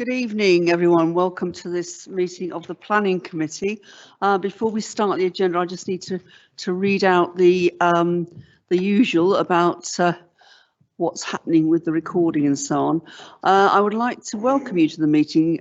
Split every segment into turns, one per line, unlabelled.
Good evening, everyone. Welcome to this meeting of the Planning Committee. Before we start the agenda, I just need to read out the usual about what's happening with the recording and so on. I would like to welcome you to the meeting,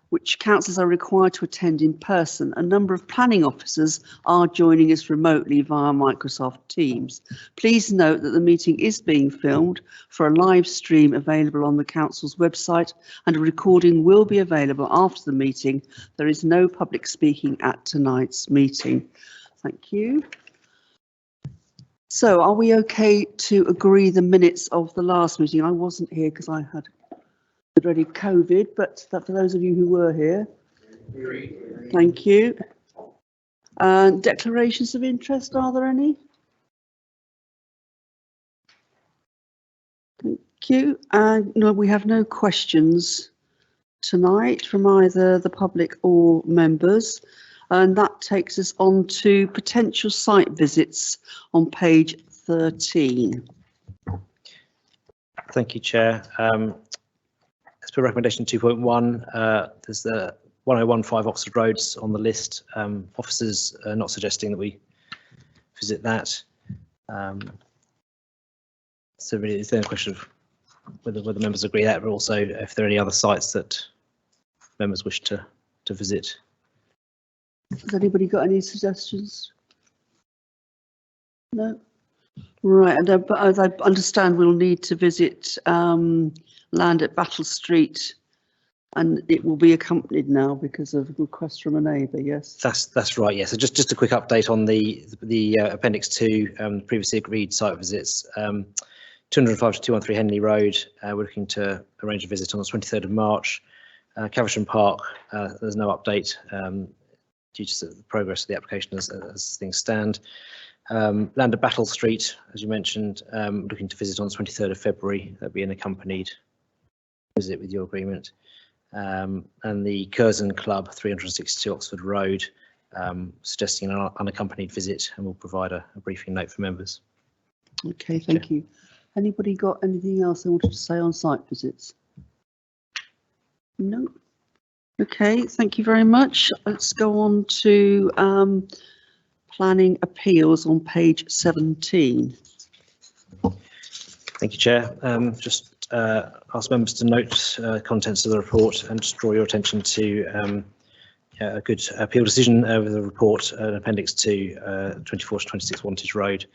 which councillors are required to attend in person. A number of planning officers are joining us remotely via Microsoft Teams. Please note that the meeting is being filmed for a live stream available on the council's website, and a recording will be available after the meeting. There is no public speaking at tonight's meeting. Thank you. So are we okay to agree the minutes of the last meeting? I wasn't here because I had already COVID, but for those of you who were here, thank you. Declarations of interest, are there any? Thank you. No, we have no questions tonight from either the public or members. And that takes us on to potential site visits on page 13.
Thank you, Chair. As per recommendation 2.1, there's the 1015 Oxford Roads on the list. Officers are not suggesting that we visit that. So really, it's then a question of whether members agree that, but also if there are any other sites that members wish to visit.
Has anybody got any suggestions? No? Right, and as I understand, we'll need to visit land at Battle Street, and it will be accompanied now because of a request from a neighbour, yes?
That's right, yes. So just a quick update on the Appendix 2, previously agreed site visits. 205 to 213 Henley Road, we're looking to arrange a visit on the 23rd of March. Caversham Park, there's no update due to the progress of the application as things stand. Land at Battle Street, as you mentioned, looking to visit on the 23rd of February. That'll be an accompanied visit with your agreement. And the Curzon Club, 362 Oxford Road, suggesting an unaccompanied visit, and we'll provide a briefing note for members.
Okay, thank you. Anybody got anything else they wanted to say on site visits? No. Okay, thank you very much. Let's go on to planning appeals on page 17.
Thank you, Chair. Just ask members to note contents of the report and just draw your attention to a good appeal decision over the report, Appendix 2, 24 to 26 Wantage Road,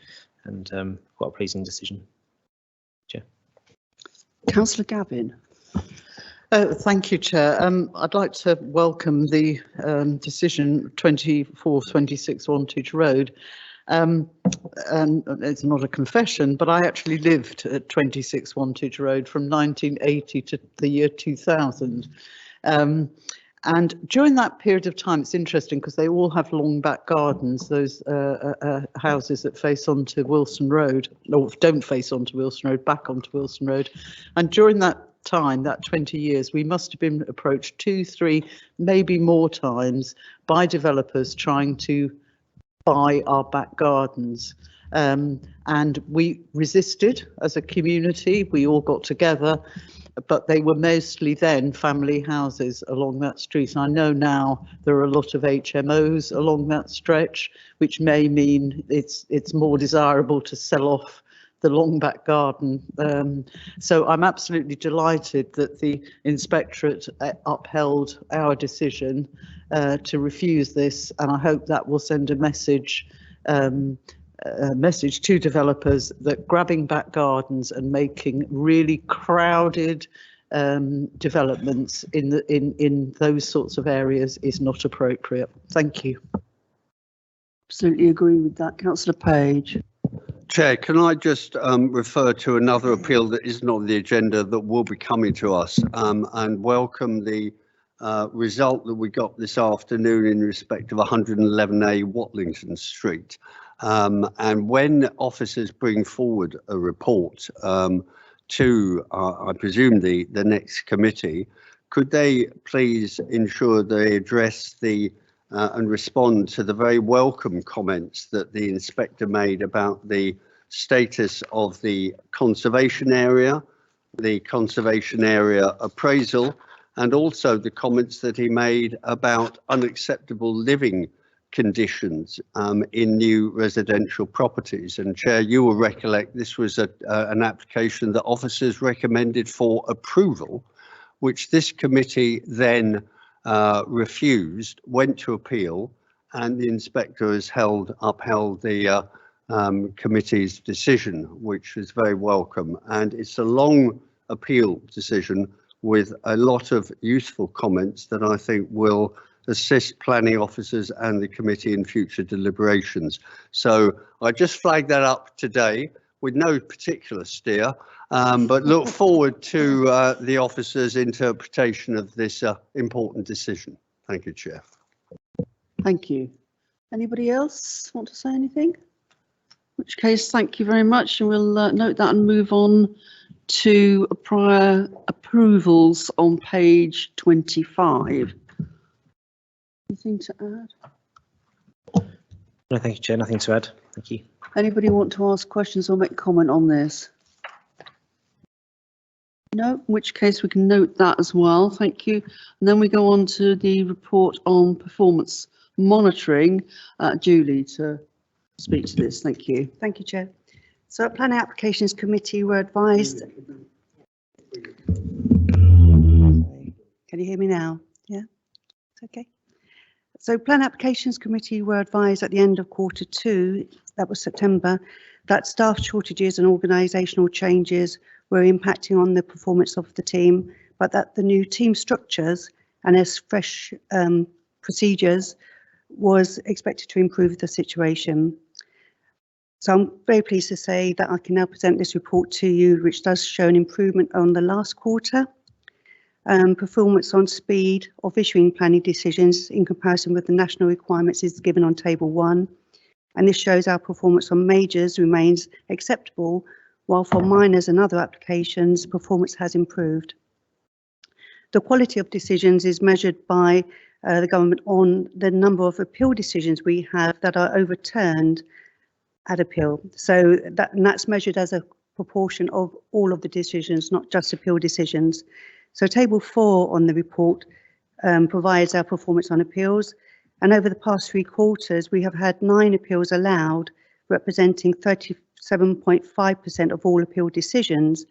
and quite a pleasing decision. Chair.
Councillor Gavin.
Thank you, Chair. I'd like to welcome the decision 24-26 Wantage Road. And it's not a confession, but I actually lived at 26 Wantage Road from 1980 to the year 2000. And during that period of time, it's interesting because they all have long back gardens, those houses that face onto Wilson Road, or don't face onto Wilson Road, back onto Wilson Road. And during that time, that 20 years, we must have been approached 2, 3, maybe more times by developers trying to buy our back gardens. And we resisted as a community. We all got together, but they were mostly then family houses along that street. And I know now there are a lot of HMOs along that stretch, which may mean it's more desirable to sell off the long back garden. So I'm absolutely delighted that the inspectorate upheld our decision to refuse this, and I hope that will send a message to developers that grabbing back gardens and making really crowded developments in those sorts of areas is not appropriate. Thank you.
Absolutely agree with that. Councillor Page.
Chair, can I just refer to another appeal that isn't on the agenda that will be coming to us, and welcome the result that we got this afternoon in respect of 111A Watlington Street. And when officers bring forward a report to, I presume, the next committee, could they please ensure they address the and respond to the very welcome comments that the inspector made about the status of the conservation area appraisal, and also the comments that he made about unacceptable living conditions in new residential properties. And Chair, you will recollect this was an application that officers recommended for approval, which this committee then refused, went to appeal, and the inspector has upheld the committee's decision, which is very welcome. And it's a long appeal decision with a lot of useful comments that I think will assist planning officers and the committee in future deliberations. So I just flagged that up today with no particular steer, but look forward to the officers' interpretation of this important decision. Thank you, Chair.
Thank you. Anybody else want to say anything? In which case, thank you very much, and we'll note that and move on to prior approvals on page 25. Anything to add?
No, thank you, Chair. Nothing to add. Thank you.
Anybody want to ask questions or make comment on this? No, in which case we can note that as well. Thank you. And then we go on to the report on performance monitoring. Julie, to speak to this. Thank you.
Thank you, Chair. So at Planning Applications Committee, we're advised. Can you hear me now? Yeah, it's okay. So Planning Applications Committee were advised at the end of Q2, that was September, that staff shortages and organisational changes were impacting on the performance of the team, but that the new team structures and as fresh procedures was expected to improve the situation. So I'm very pleased to say that I can now present this report to you, which does show an improvement on the last quarter. Performance on speed of issuing planning decisions in comparison with the national requirements is given on table 1. And this shows our performance on majors remains acceptable, while for minors and other applications, performance has improved. The quality of decisions is measured by the government on the number of appeal decisions we have that are overturned at appeal. So that's measured as a proportion of all of the decisions, not just appeal decisions. So table 4 on the report provides our performance on appeals. And over the past 3 quarters, we have had 9 appeals allowed, representing 37.5% of all appeal decisions.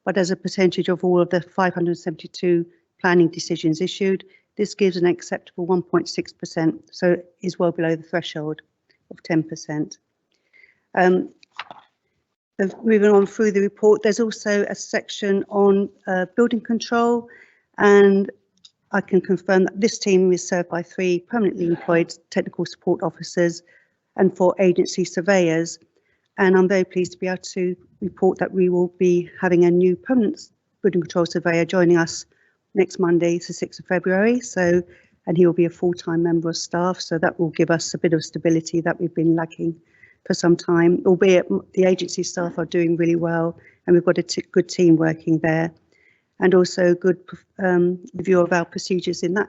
But as a percentage of all of the 572 planning decisions issued, this gives an acceptable 1.6%. So it is well below the threshold of 10%. Moving on through the report, there's also a section on building control, and I can confirm that this team is served by 3 permanently employed technical support officers and 4 agency surveyors. And I'm very pleased to be able to report that we will be having a new permanent building control surveyor joining us next Monday, the 6th of February. So, and he will be a full-time member of staff, so that will give us a bit of stability that we've been lacking for some time, albeit the agency staff are doing really well, and we've got a good team working there, and also good review of our procedures in that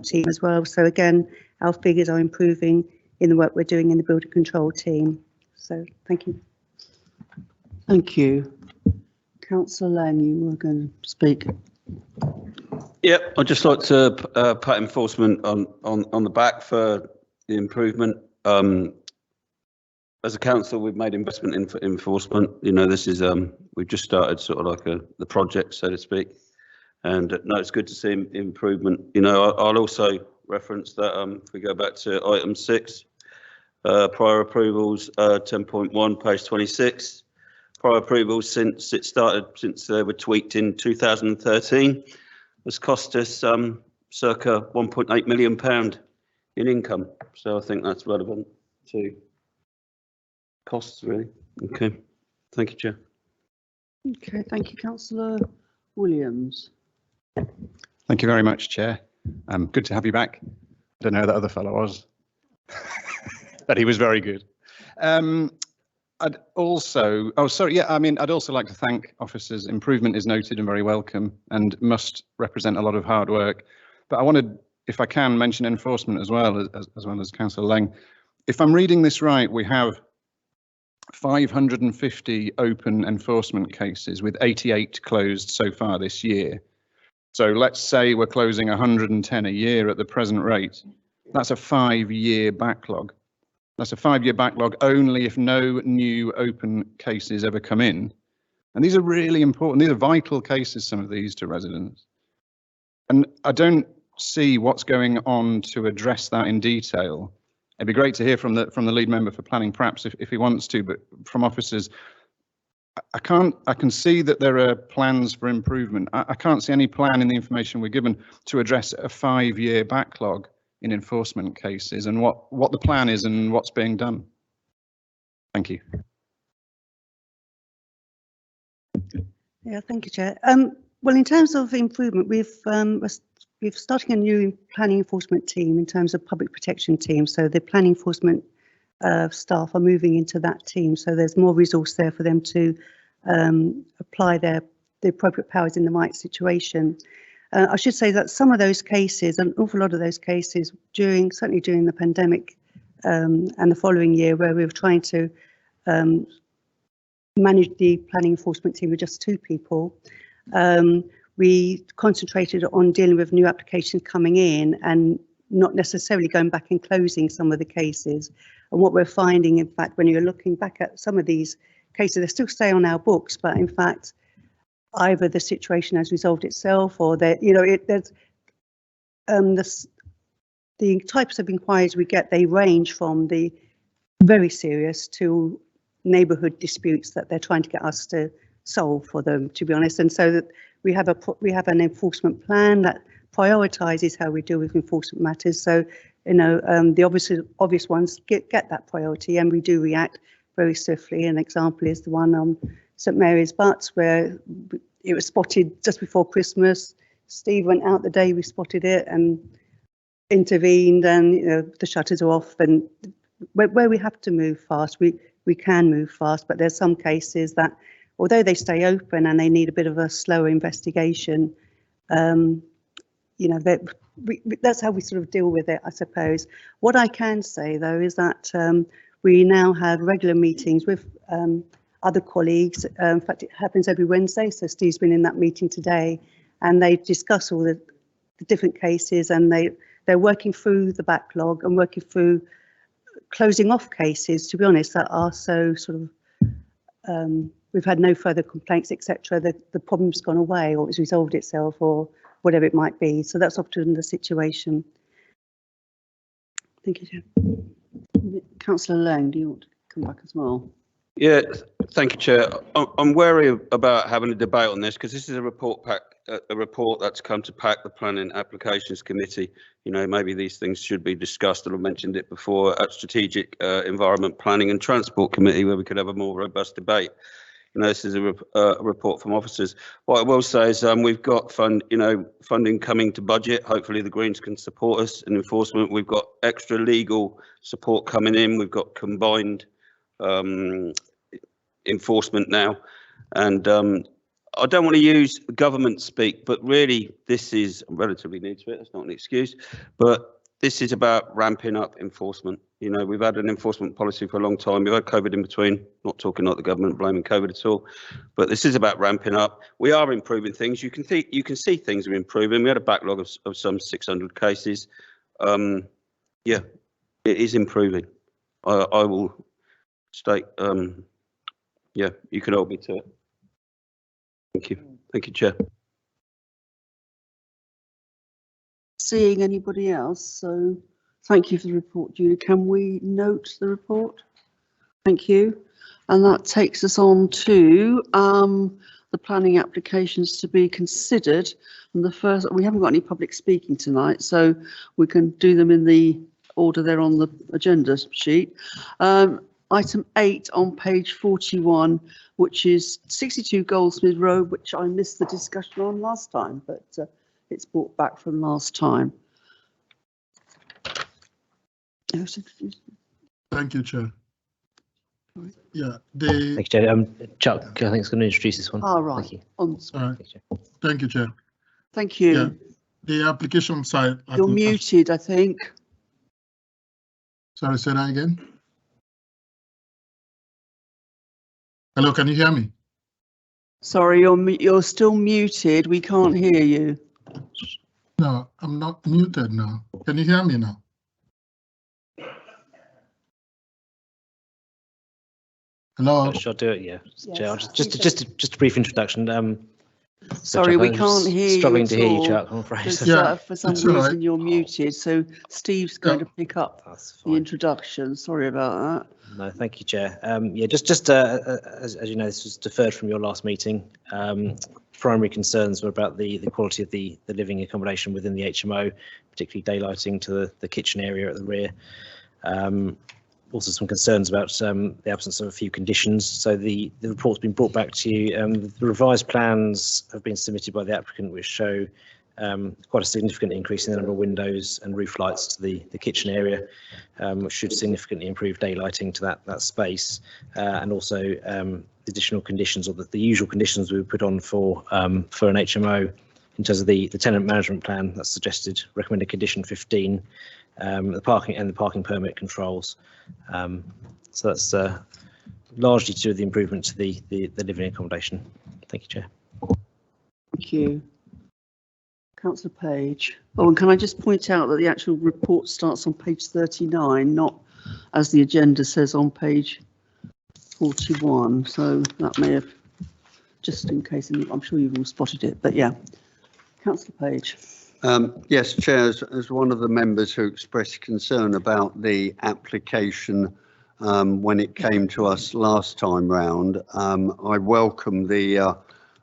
team as well. So again, our figures are improving in the work we're doing in the building control team. So thank you.
Thank you. Councillor Lang, you were going to speak.
Yep, I'd just like to pat enforcement on the back for the improvement. As a council, we've made investment in enforcement. You know, this is we've just started sort of like the project, so to speak. And no, it's good to see improvement. You know, I'll also reference that if we go back to item 6, prior approvals, 10.1, page 26. Prior approvals since they were tweaked in 2013 has cost us circa £1.8 million in income. So I think that's relevant to costs, really. Okay, thank you, Chair.
Okay, thank you, Councillor Williams.
Thank you very much, Chair. Good to have you back. I don't know who that other fellow was, but he was very good. I'd also, I'd also like to thank officers. Improvement is noted and very welcome and must represent a lot of hard work. But I wanted, if I can, mention enforcement as well as Councillor Lang. If I'm reading this right, we have 550 open enforcement cases with 88 closed so far this year. So let's say we're closing 110 a year at the present rate. That's a 5-year backlog. That's a 5-year backlog only if no new open cases ever come in. And these are really important. These are vital cases, some of these, to residents. And I don't see what's going on to address that in detail. It'd be great to hear from the lead member for planning, perhaps, if he wants to, but from officers, I can see that there are plans for improvement. I can't see any plan in the information we're given to address a 5-year backlog in enforcement cases and what the plan is and what's being done. Thank you.
Yeah, thank you, Chair. Well, in terms of improvement, we've starting a new planning enforcement team in terms of public protection team. So the planning enforcement staff are moving into that team. So there's more resource there for them to apply the appropriate powers in the right situation. I should say that some of those cases, an awful lot of those cases certainly during the pandemic and the following year, where we were trying to manage the planning enforcement team with just 2 people, we concentrated on dealing with new applications coming in and not necessarily going back and closing some of the cases. And what we're finding, in fact, when you're looking back at some of these cases, they still stay on our books, but in fact, either the situation has resolved itself or that, you know, the types of inquiries we get, they range from the very serious to neighbourhood disputes that they're trying to get us to solve for them, to be honest. And so that we have an enforcement plan that prioritises how we deal with enforcement matters. So, you know, the obvious ones get that priority, and we do react very swiftly. An example is the one on St Mary's Butts, where it was spotted just before Christmas. Steve went out the day we spotted it and intervened, and you know, the shutters are off. And where we have to move fast, we can move fast, but there's some cases that, although they stay open and they need a bit of a slower investigation, you know, that's how we sort of deal with it, I suppose. What I can say, though, is that we now have regular meetings with other colleagues. In fact, it happens every Wednesday, so Steve's been in that meeting today, and they discuss all the different cases, and they're working through the backlog and working through closing off cases, to be honest, that are so sort of, we've had no further complaints, etc. The problem's gone away, or it's resolved itself, or whatever it might be. So that's often the situation. Thank you, Chair.
Councillor Lang, do you want to come back as well?
Yeah, thank you, Chair. I'm wary about having a debate on this because this is a report that's come to pack the Planning Applications Committee. You know, maybe these things should be discussed, and I mentioned it before, at Strategic Environment Planning and Transport Committee, where we could have a more robust debate. You know, this is a report from officers. What I will say is we've got funding coming to budget. Hopefully the Greens can support us in enforcement. We've got extra legal support coming in. We've got combined enforcement now, and I don't want to use government speak, but really this is relatively new to it. That's not an excuse, but this is about ramping up enforcement. You know, we've had an enforcement policy for a long time. We've had COVID in between, not talking like the government blaming COVID at all, but this is about ramping up. We are improving things. You can see things are improving. We had a backlog of some 600 cases. Yeah, it is improving. I will state, yeah, you can hold me to it. Thank you. Thank you, Chair.
Seeing anybody else, so thank you for the report, Julie. Can we note the report? Thank you. And that takes us on to the planning applications to be considered. And the first, we haven't got any public speaking tonight, so we can do them in the order they're on the agenda sheet. Item 8 on page 41, which is 62 Goldsmith Road, which I missed the discussion on last time, but it's brought back from last time.
Thank you, Chair. Yeah,
Thank you, Chair. Chuck, I think it's going to introduce this one.
Oh, right.
Thank you.
all right. Thank you, Chair.
Thank you.
Yeah, the application side.
You're muted, I think.
Sorry, say that again. Hello, can you hear me?
Sorry, you're still muted. We can't hear you.
No, I'm not muted now. Can you hear me now? Hello?
Shall I do it? Yeah. Chair,
Yes,
just a brief introduction.
Sorry,
Chuck,
we
I was
can't hear you
struggling
at
to hear you,
all.
Chuck, I'm afraid.
Because
Yeah,
for some
it's all
reason
right.
you're muted, so Steve's going
Yeah.
to pick up
That's
the
fine.
introduction. Sorry about
No, thank you, Chair. Yeah, as you know, this was deferred from your last meeting. Primary concerns were about the quality of the living accommodation within the HMO, particularly daylighting to the kitchen area at the rear. Also some concerns about the absence of a few conditions. So the report's been brought back to you. The revised plans have been submitted by the applicant, which show quite a significant increase in the number of windows and roof lights to the kitchen area, which should significantly improve daylighting to that space, and also additional conditions, or the usual conditions we would put on for an HMO in terms of the tenant management plan that's suggested, recommended condition 15, the parking permit controls. So that's largely to do with the improvement to the living accommodation. Thank you, Chair.
Thank you. Councillor Page. Oh, and can I just point out that the actual report starts on page 39, not as the agenda says on page 41. So that may have, just in case, I'm sure you've all spotted it, but yeah. Councillor Page.
Yes, Chair, as one of the members who expressed concern about the application when it came to us last time round, I welcome the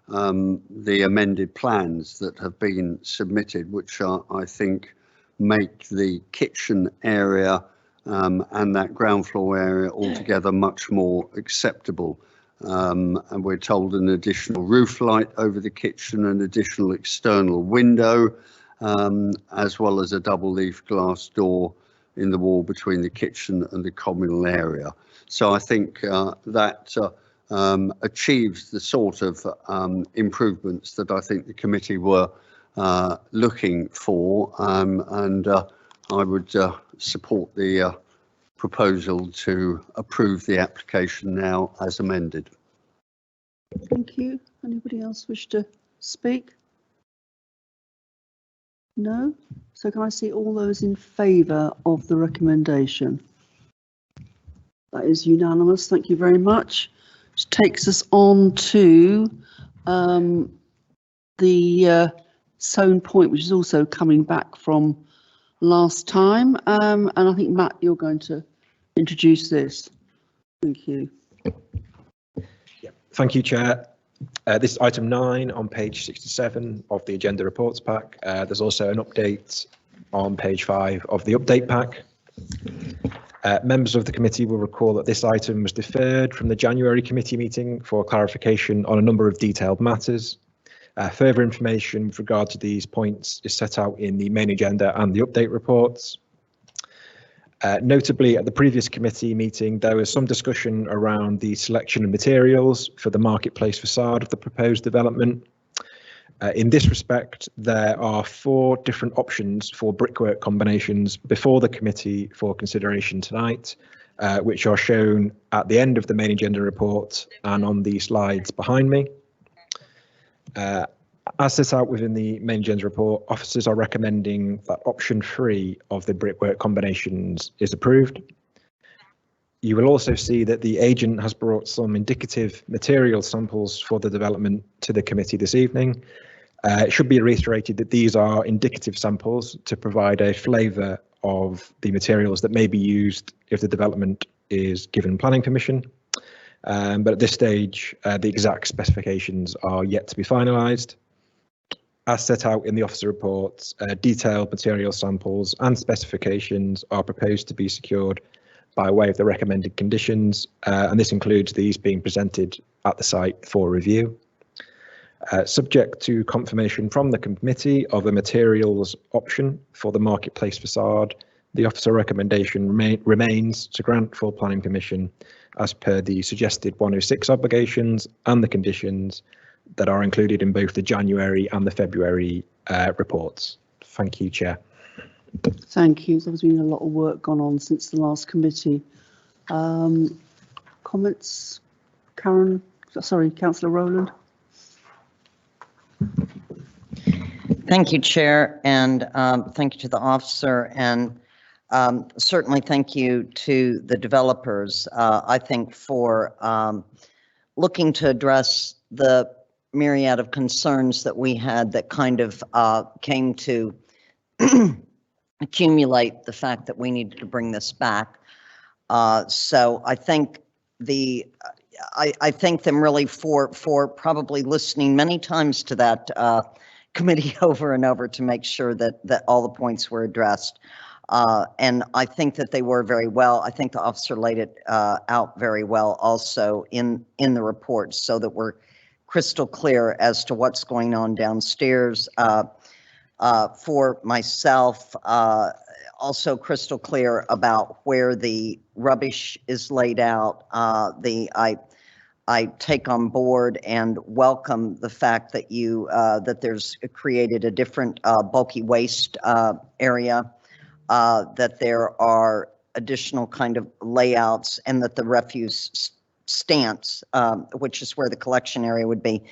amended plans that have been submitted, which I think make the kitchen area and that ground floor area altogether much more acceptable. And we're told an additional roof light over the kitchen, an additional external window, as well as a double leaf glass door in the wall between the kitchen and the communal area. So I think that achieves the sort of improvements that I think the committee were looking for, and I would support the proposal to approve the application now as amended.
Thank you. Anybody else wish to speak? No? So can I see all those in favour of the recommendation? That is unanimous. Thank you very much. Which takes us on to the Sown Point, which is also coming back from last time. And I think, Matt, you're going to introduce this. Thank you.
Thank you, Chair. This is item 9 on page 67 of the agenda reports pack. There's also an update on page 5 of the update pack. Members of the committee will recall that this item was deferred from the January committee meeting for clarification on a number of detailed matters. Further information with regard to these points is set out in the main agenda and the update reports. Notably, at the previous committee meeting, there was some discussion around the selection of materials for the marketplace facade of the proposed development. In this respect, there are 4 different options for brickwork combinations before the committee for consideration tonight, which are shown at the end of the main agenda report and on the slides behind me. As set out within the main agenda report, officers are recommending that option 3 of the brickwork combinations is approved. You will also see that the agent has brought some indicative material samples for the development to the committee this evening. It should be reiterated that these are indicative samples to provide a flavour of the materials that may be used if the development is given planning permission. But at this stage, the exact specifications are yet to be finalised. As set out in the officer reports, detailed material samples and specifications are proposed to be secured by way of the recommended conditions, and this includes these being presented at the site for review. Subject to confirmation from the committee of a materials option for the marketplace facade, the officer recommendation remains to grant full planning permission as per the suggested 106 obligations and the conditions that are included in both the January and the February reports. Thank you, Chair.
Thank you. There's been a lot of work gone on since the last committee. Comments? Karen, sorry, Councillor Rowland.
Thank you, Chair, and thank you to the officer, and certainly thank you to the developers, I think, for looking to address the myriad of concerns that we had that kind of came to accumulate the fact that we needed to bring this back. So I thank I thank them really for probably listening many times to that committee over and over to make sure that all the points were addressed. And I think that they were very well. I think the officer laid it out very well also in the report, so that we're crystal clear as to what's going on downstairs. For myself, also crystal clear about where the rubbish is laid out. I take on board and welcome the fact that that there's created a different bulky waste area, that there are additional kind of layouts, and that the refuse stance, which is where the collection area would be,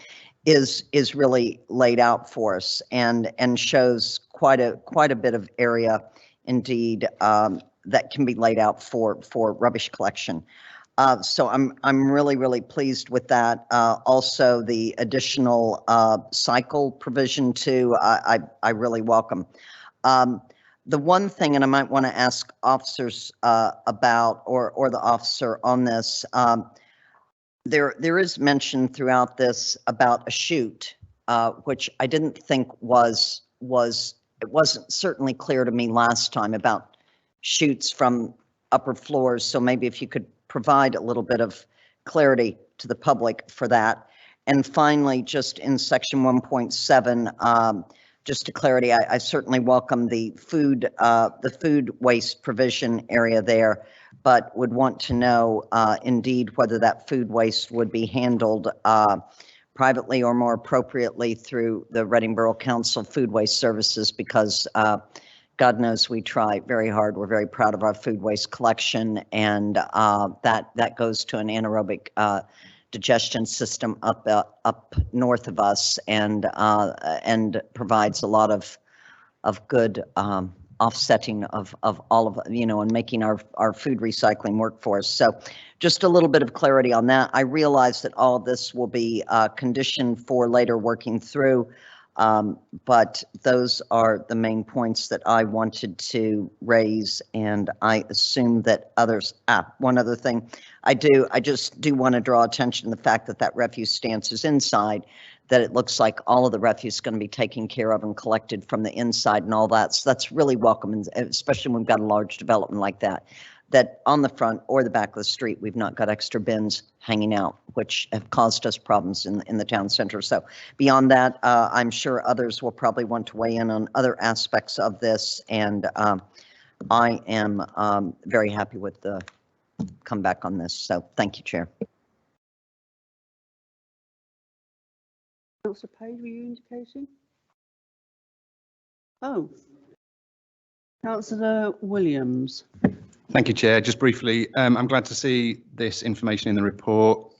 is really laid out for us, and shows quite a bit of area indeed that can be laid out for rubbish collection. So I'm really pleased with that. Also, the additional cycle provision too, I really welcome. The one thing, and I might want to ask officers about, or the officer on this, there is mention throughout this about a chute, which I didn't think it wasn't certainly clear to me last time about chutes from upper floors. So maybe if you could provide a little bit of clarity to the public for that. And finally, just in section 1.7, just to clarity, I certainly welcome the food waste provision area there, but would want to know indeed whether that food waste would be handled privately or more appropriately through the Reading Borough Council Food Waste Services, because God knows we try very hard. We're very proud of our food waste collection, and that goes to an anaerobic digestion system up north of us, and provides a lot of good offsetting of all of, and making our food recycling work for us. So just a little bit of clarity on that. I realize that all of this will be conditioned for later working through, but those are the main points that I wanted to raise, and I assume that others, one other thing, I just do want to draw attention to the fact that that refuse stance is inside, that it looks like all of the refuse is going to be taken care of and collected from the inside and all that. So that's really welcome, and especially when we've got a large development like that, that on the front or the back of the street, we've not got extra bins hanging out, which have caused us problems in the town center. So beyond that, I'm sure others will probably want to weigh in on other aspects of this, and I am very happy with the comeback on this. So thank you, Chair.
Councillor Page, were you indicating? Oh, Councillor Williams.
Thank you, Chair. Just briefly, I'm glad to see this information in the report.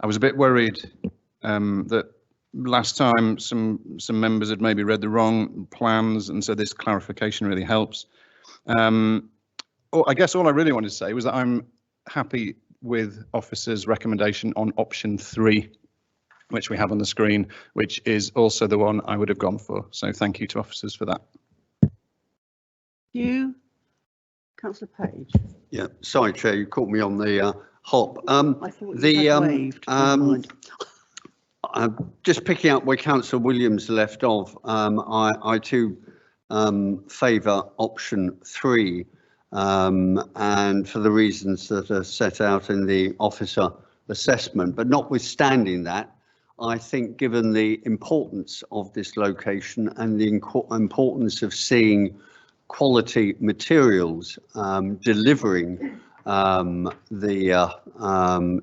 I was a bit worried that last time some members had maybe read the wrong plans, and so this clarification really helps. I guess all I really wanted to say was that I'm happy with officer's recommendation on option 3, which we have on the screen, which is also the one I would have gone for. So thank you to officers for that.
You, Councillor Page.
Yeah, sorry, Chair, you caught me on the hop.
I thought you had waved. Never mind.
Just picking up where Councillor Williams left off, I too favour option 3, and for the reasons that are set out in the officer assessment. But notwithstanding that, I think given the importance of this location and the importance of seeing quality materials delivering the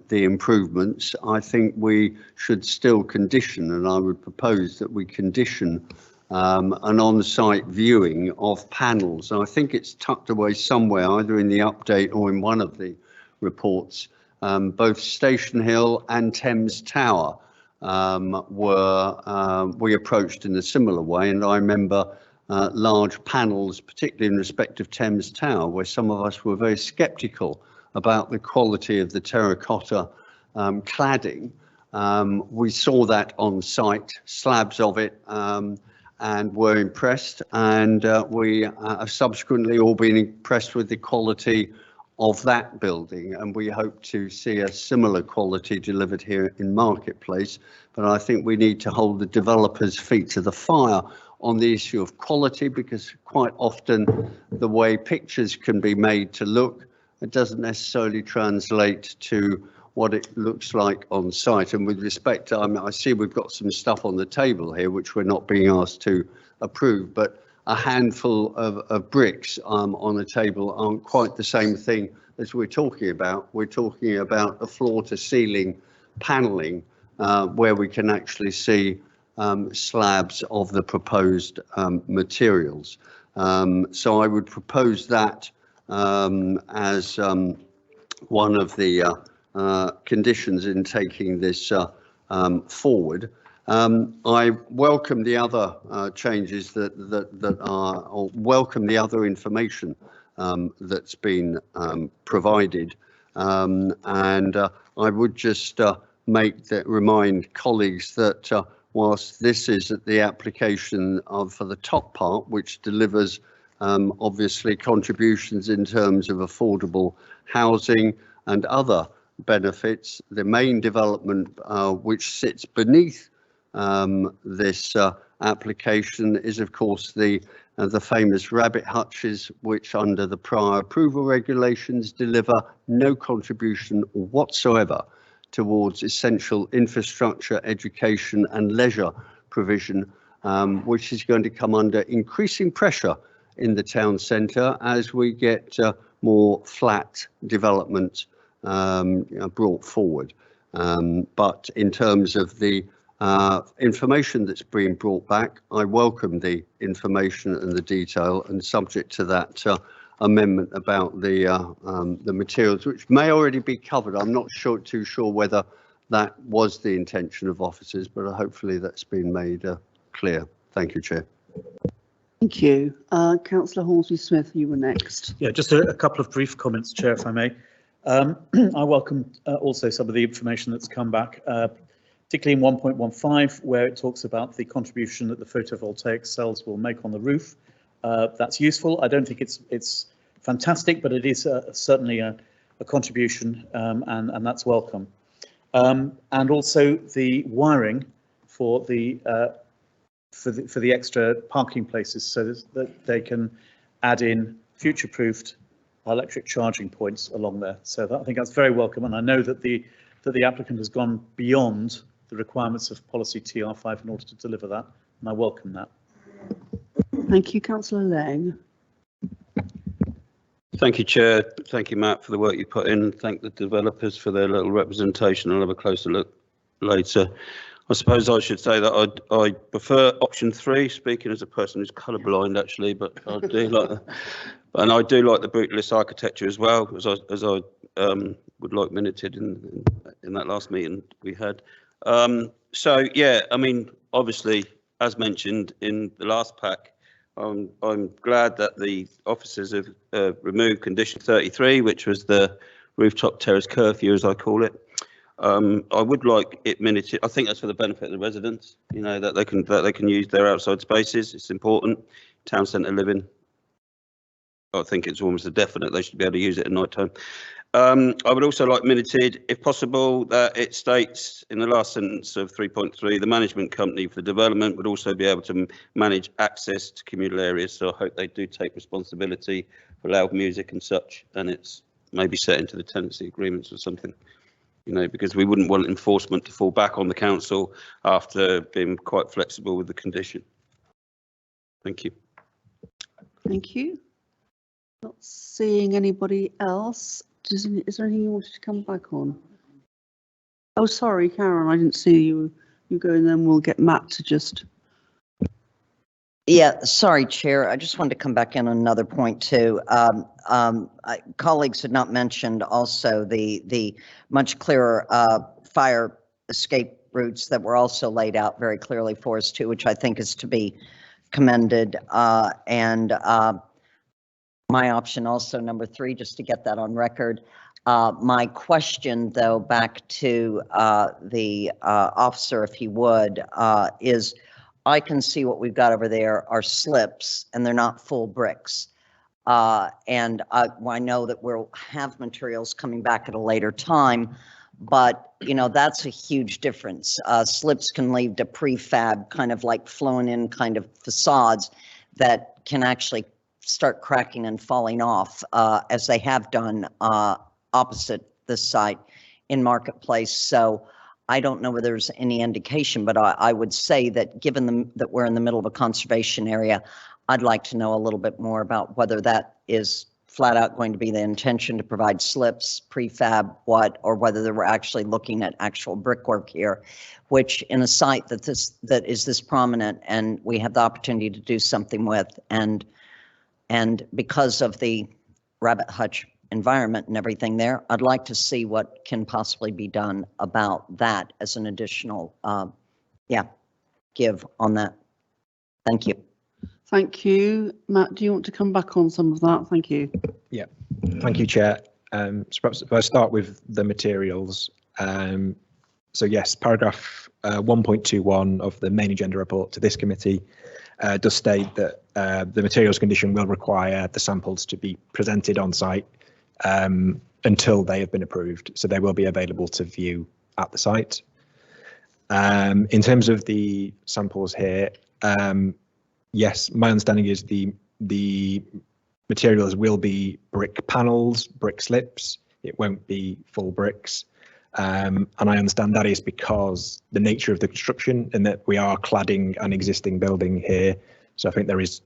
improvements, I think we should still condition, and I would propose that we condition an on-site viewing of panels. And I think it's tucked away somewhere, either in the update or in one of the reports, both Station Hill and Thames Tower we approached in a similar way. And I remember large panels, particularly in respect of Thames Tower, where some of us were very sceptical about the quality of the terracotta cladding. We saw that on site, slabs of it, and were impressed. And we have subsequently all been impressed with the quality of that building, and we hope to see a similar quality delivered here in Marketplace. But I think we need to hold the developers' feet to the fire on the issue of quality, because quite often the way pictures can be made to look, it doesn't necessarily translate to what it looks like on site. And with respect to, I see we've got some stuff on the table here which we're not being asked to approve, but a handful of bricks on the table aren't quite the same thing as we're talking about. We're talking about a floor to ceiling paneling where we can actually see slabs of the proposed materials. So I would propose that as one of the conditions in taking this forward. I welcome the other changes that are, or welcome the other information that's been provided, and I would just remind colleagues that whilst this is at the application for the top part, which delivers obviously contributions in terms of affordable housing and other benefits, the main development which sits beneath this application is of course the famous rabbit hutches, which under the prior approval regulations deliver no contribution whatsoever towards essential infrastructure, education and leisure provision, which is going to come under increasing pressure in the town centre as we get more flat development brought forward. But in terms of the information that's being brought back, I welcome the information and the detail, and subject to that amendment about the materials, which may already be covered. I'm not too sure whether that was the intention of officers, but hopefully that's been made clear. Thank you, Chair.
Thank you. Councillor Hornsby-Smith, you were next.
Yeah, just a couple of brief comments, Chair, if I may. I welcome also some of the information that's come back, particularly in 1.15, where it talks about the contribution that the photovoltaic cells will make on the roof. That's useful. I don't think it's fantastic, but it is certainly a contribution, and that's welcome. And also the wiring for the extra parking places, so that they can add in future-proofed electric charging points along there. So I think that's very welcome, and I know that the applicant has gone beyond the requirements of policy TR5 in order to deliver that, and I welcome that.
Thank you, Councillor Lang.
Thank you, Chair. Thank you, Matt, for the work you put in. Thank the developers for their little representation. I'll have a closer look later. I suppose I should say that I prefer option 3, speaking as a person who's colourblind actually, but I do like the, and I do like the brutalist architecture as well, as I would like minuted in that last meeting we had. So yeah, I mean, obviously, as mentioned in the last pack, I'm glad that the officers have removed condition 33, which was the rooftop terrace curfew, as I call it. I would like it minuted. I think that's for the benefit of the residents, you know, that they can use their outside spaces. It's important. Town centre living, I think it's almost a definite they should be able to use it at night time. I would also like minuted, if possible, that it states in the last sentence of 3.3, the management company for the development would also be able to manage access to communal areas. So I hope they do take responsibility for loud music and such, and it's maybe set into the tenancy agreements or something, you know, because we wouldn't want enforcement to fall back on the council after being quite flexible with the condition. Thank you.
Thank you. Not seeing anybody else. Is there anything you wanted to come back on? Oh, sorry, Karen, I didn't see you. You go and then we'll get Matt to just.
Yeah, sorry, Chair. I just wanted to come back in on another point too. Colleagues had not mentioned also the much clearer fire escape routes that were also laid out very clearly for us too, which I think is to be commended. My option also, number 3, just to get that on record. My question, though, back to the officer, if he would, is I can see what we've got over there are slips, and they're not full bricks. And I know that we'll have materials coming back at a later time, but you know, that's a huge difference. Slips can lead to prefab, kind of like flown in kind of facades that can actually start cracking and falling off, as they have done opposite this site in Marketplace. So I don't know whether there's any indication, but I would say that given that we're in the middle of a conservation area, I'd like to know a little bit more about whether that is flat out going to be the intention to provide slips, prefab, or whether they were actually looking at actual brickwork here, which in a site that is this prominent and we have the opportunity to do something with, and because of the rabbit hutch environment and everything there, I'd like to see what can possibly be done about that as an additional, give on that. Thank you.
Thank you. Matt, do you want to come back on some of that? Thank you.
Yeah, thank you, Chair. So perhaps if I start with the materials. So yes, paragraph 1.21 of the main agenda report to this committee does state that the materials condition will require the samples to be presented on site until they have been approved. So they will be available to view at the site. In terms of the samples here, yes, my understanding is the materials will be brick panels, brick slips. It won't be full bricks. And I understand that is because the nature of the construction and that we are cladding an existing building here. So I think there is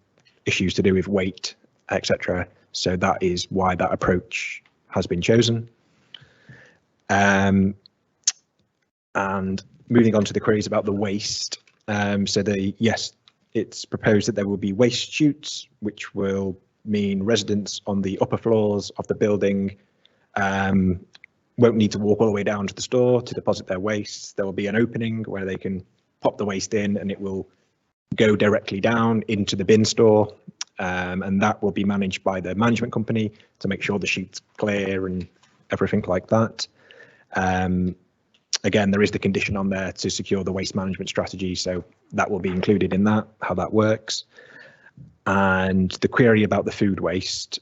issues to do with weight, etc. So that is why that approach has been chosen. And moving on to the queries about the waste. Yes, it's proposed that there will be waste chutes, which will mean residents on the upper floors of the building won't need to walk all the way down to the store to deposit their waste. There will be an opening where they can pop the waste in and it will go directly down into the bin store. And that will be managed by the management company to make sure the chute's clear and everything like that. Again, there is the condition on there to secure the waste management strategy, so that will be included in that, how that works. And the query about the food waste.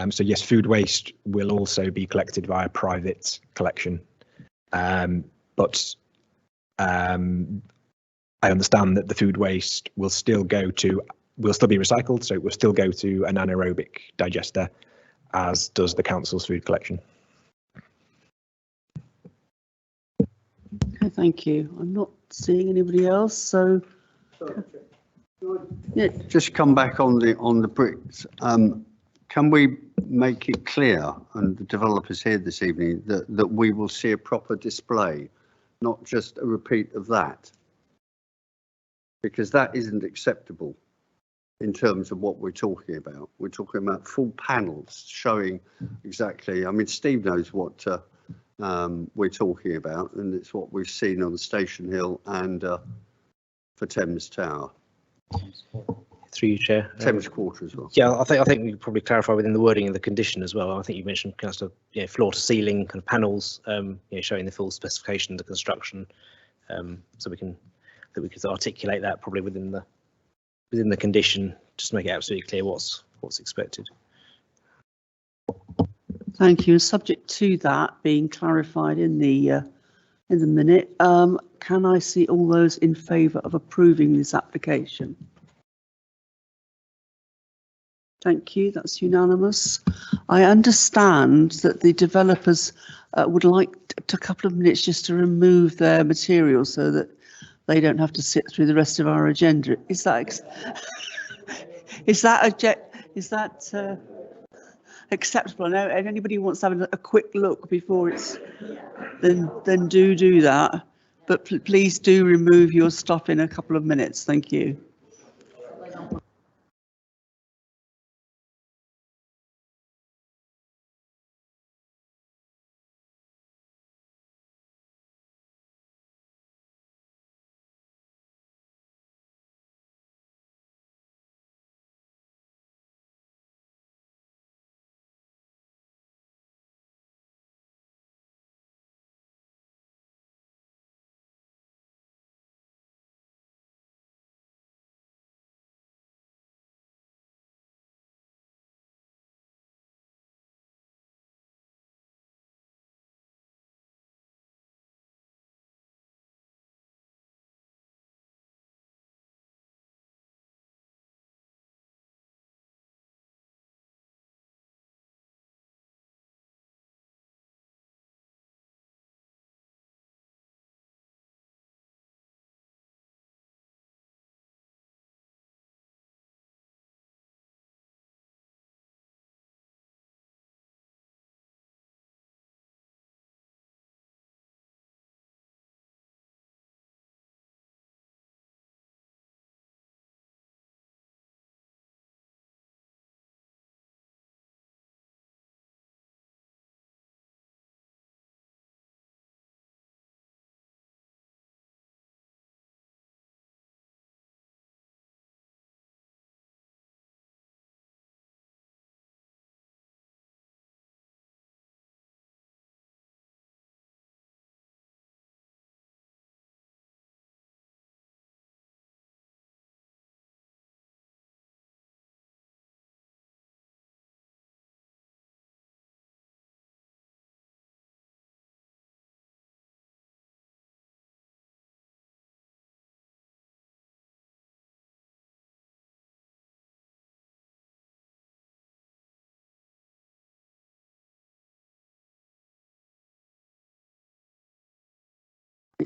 So yes, food waste will also be collected via private collection. But I understand that the food waste will still be recycled, so it will still go to an anaerobic digester, as does the council's food collection.
Okay, thank you. I'm not seeing anybody else, so. Yeah.
Just come back on the bricks. Can we make it clear, and the developers here this evening, that we will see a proper display, not just a repeat of that? Because that isn't acceptable in terms of what we're talking about. We're talking about full panels showing exactly, I mean, Steve knows what we're talking about, and it's what we've seen on Station Hill and for Thames Tower.
Through you, Chair.
Thames Quarter as well.
Yeah, I think we could probably clarify within the wording of the condition as well. I think you mentioned kind of floor to ceiling kind of panels, showing the full specification of the construction, so we can articulate that probably within the condition, just to make it absolutely clear what's expected.
Thank you. Subject to that being clarified in the minute, can I see all those in favour of approving this application? Thank you. That's unanimous. I understand that the developers would like a couple of minutes just to remove their material so that they don't have to sit through the rest of our agenda. Is that acceptable? No, if anybody wants to have a quick look before it's, then do that. But please do remove your stuff in a couple of minutes. Thank you.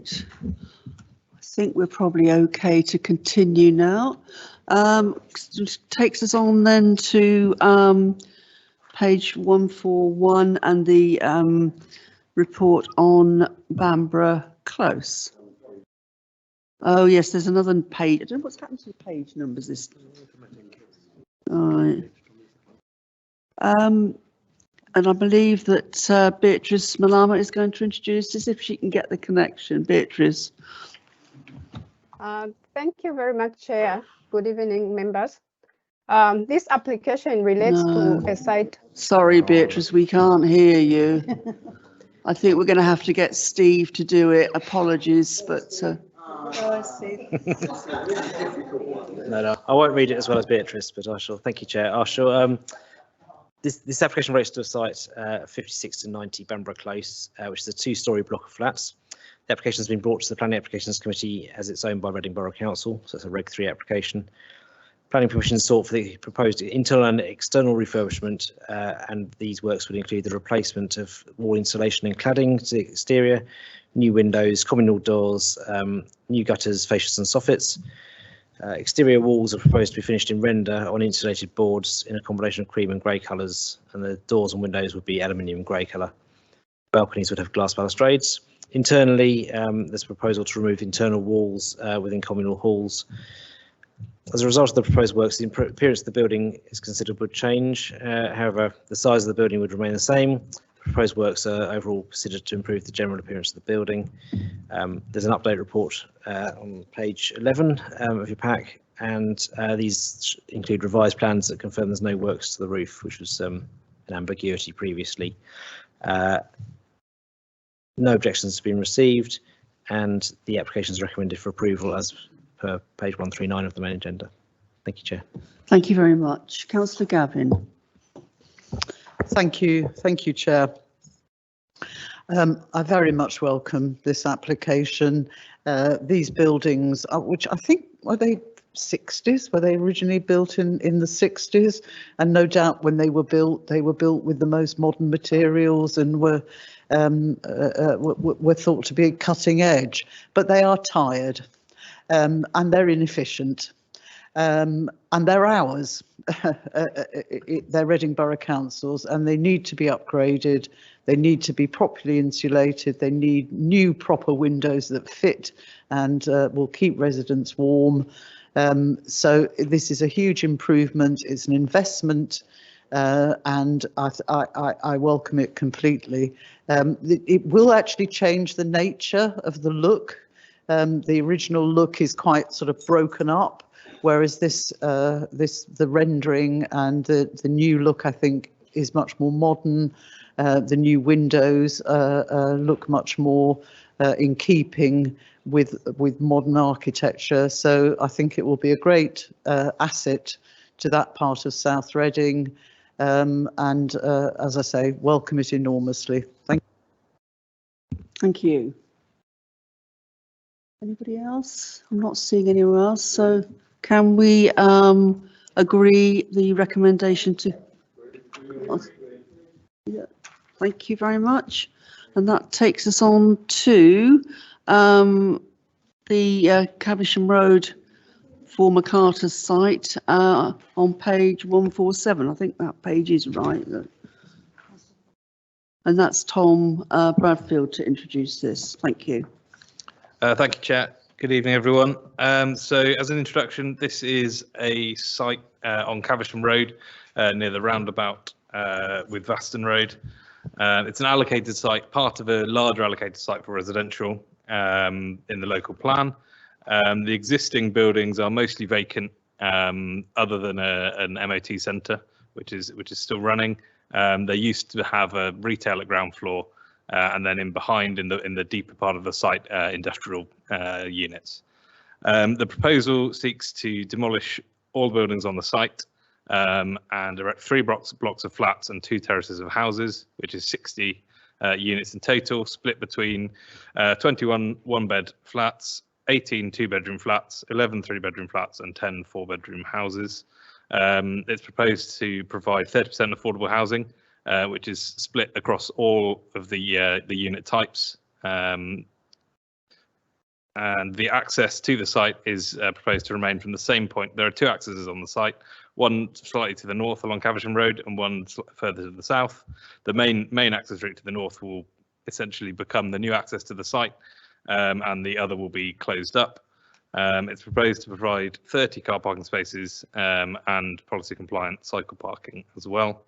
I think we're probably okay to continue now. Which takes us on then to page 141 and the report on Bamborough Close. Oh yes, there's another page. I don't know what's happened to the page numbers this. All right. And I believe that Beatrice Malama is going to introduce this if she can get the connection. Beatrice.
Thank you very much, Chair. Good evening, members. This application relates to a site.
Sorry, Beatrice, we can't hear you. I think we're going to have to get Steve to do it. Apologies, but.
No, I won't read it as well as Beatrice, but I shall. Thank you, Chair. I shall. This application relates to a site 56 to 90 Bamborough Close, which is a two-storey block of flats. The application has been brought to the Planning Applications Committee as it's owned by Reading Borough Council, so it's a Reg 3 application. Planning permission sought for the proposed internal and external refurbishment, and these works would include the replacement of wall insulation and cladding to the exterior, new windows, communal doors, new gutters, fascias and soffits. Exterior walls are proposed to be finished in render on insulated boards in a combination of cream and grey colours, and the doors and windows would be aluminium grey colour. Balconies would have glass balustrades. Internally, there's a proposal to remove internal walls within communal halls. As a result of the proposed works, the appearance of the building is considered would change. However, the size of the building would remain the same. Proposed works are overall considered to improve the general appearance of the building. There's an update report on page 11 of your pack, and these include revised plans that confirm there's no works to the roof, which was an ambiguity previously. No objections have been received, and the application is recommended for approval as per page 139 of the main agenda. Thank you, Chair.
Thank you very much. Councillor Gavin.
Thank you, Chair. I very much welcome this application. These buildings, which I think were they 60s, were they originally built in the 60s? And no doubt when they were built with the most modern materials and were thought to be cutting edge, but they are tired and they're inefficient. And they're ours, they're Reading Borough Councils, and they need to be upgraded. They need to be properly insulated. They need new proper windows that fit and will keep residents warm. So this is a huge improvement. It's an investment, and I welcome it completely. It will actually change the nature of the look. The original look is quite sort of broken up, whereas the rendering and the new look, I think, is much more modern. The new windows look much more in keeping with modern architecture. So I think it will be a great asset to that part of South Reading. And as I say, welcome it enormously.
Thank you. Anybody else? I'm not seeing anyone else. So can we agree the recommendation to? Yeah, thank you very much. And that takes us on to the Caversham Road former Carter's site on page 147. I think that page is right. And that's Tom Bradfield to introduce this. Thank you.
Thank you, Chair. Good evening, everyone. So as an introduction, this is a site on Caversham Road near the roundabout with Vaston Road. It's an allocated site, part of a larger allocated site for residential in the local plan. The existing buildings are mostly vacant, other than an MOT centre, which is still running. They used to have a retail at ground floor, and then in the deeper part of the site, industrial units. The proposal seeks to demolish all buildings on the site and erect 3 blocks of flats and 2 terraces of houses, which is 60 units in total, split between 21 one-bed flats, 18 2-bedroom flats, 11 3-bedroom flats, and 10 4-bedroom houses. It's proposed to provide 30% affordable housing, which is split across all of the unit types. and the access to the site is proposed to remain from the same point. There are two accesses on the site, one slightly to the north along Caversham Road and one further to the south. The main access route to the north will essentially become the new access to the site, and the other will be closed up. It's proposed to provide 30 car parking spaces and policy compliant cycle parking as well.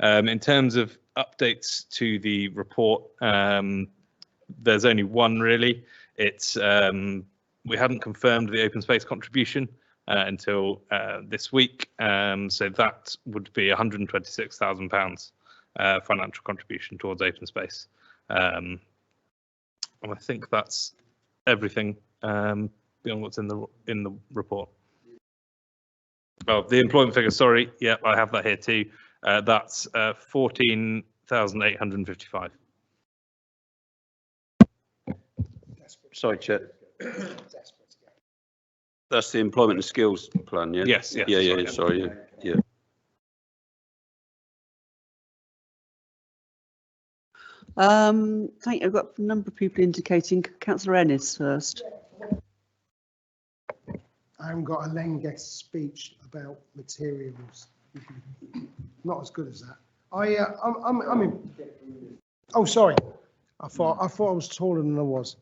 In terms of updates to the report, there's only one really. It's we hadn't confirmed the open space contribution until this week, so that would be £126,000 financial contribution towards open space, and I think that's everything beyond what's in the report. Oh, the employment figure, sorry, yeah, I have that here too. That's 14,855.
Sorry, Chair. That's the employment and skills plan, yeah?
Yes, yes.
Yeah, sorry, yeah.
Thank you. I've got a number of people indicating. Councillor Ennis first.
I haven't got a Lenges speech about materials. Not as good as that. I'm in. Oh, sorry. I thought I was taller than I was.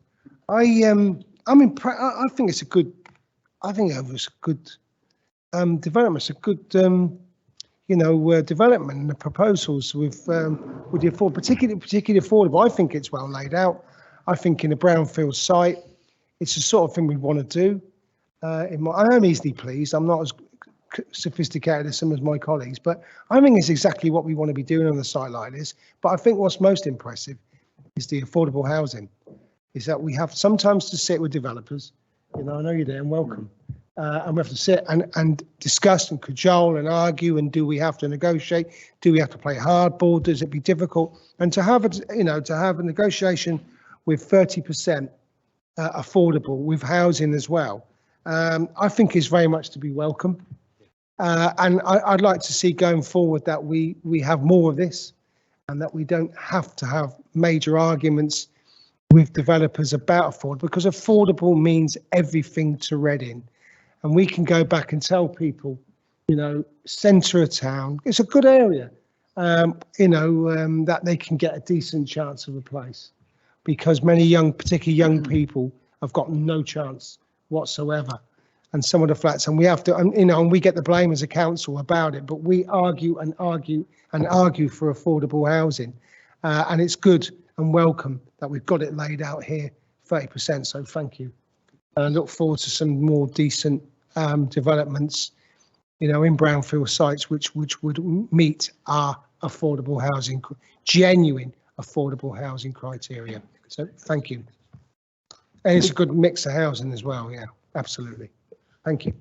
I think it's a good. I think it was a good development. It's a good development, and the proposals with the particularly affordable. I think it's well laid out. I think in a brownfield site, it's the sort of thing we want to do. I am easily pleased. I'm not as sophisticated as some of my colleagues, but I think it's exactly what we want to be doing on a site like this. But I think what's most impressive is the affordable housing. Is that we have sometimes to sit with developers. I know you're there and welcome. And we have to sit and discuss and cajole and argue, and do we have to negotiate? Do we have to play hardball? Does it be difficult? And to have a negotiation with 30% affordable with housing as well, I think is very much to be welcome. And I'd like to see going forward that we have more of this, and that we don't have to have major arguments with developers about affordable, because affordable means everything to Reading. And we can go back and tell people, centre of town, it's a good area, that they can get a decent chance of a place, because many particularly young people have got no chance whatsoever. And some of the flats, and we have to, and we get the blame as a council about it, but we argue and argue and argue for affordable housing. And it's good and welcome that we've got it laid out here, 30%. So thank you. And I look forward to some more decent developments, in brownfield sites, which would meet our affordable housing, genuine affordable housing criteria. So thank you. And it's a good mix of housing as well. Yeah, absolutely. Thank you.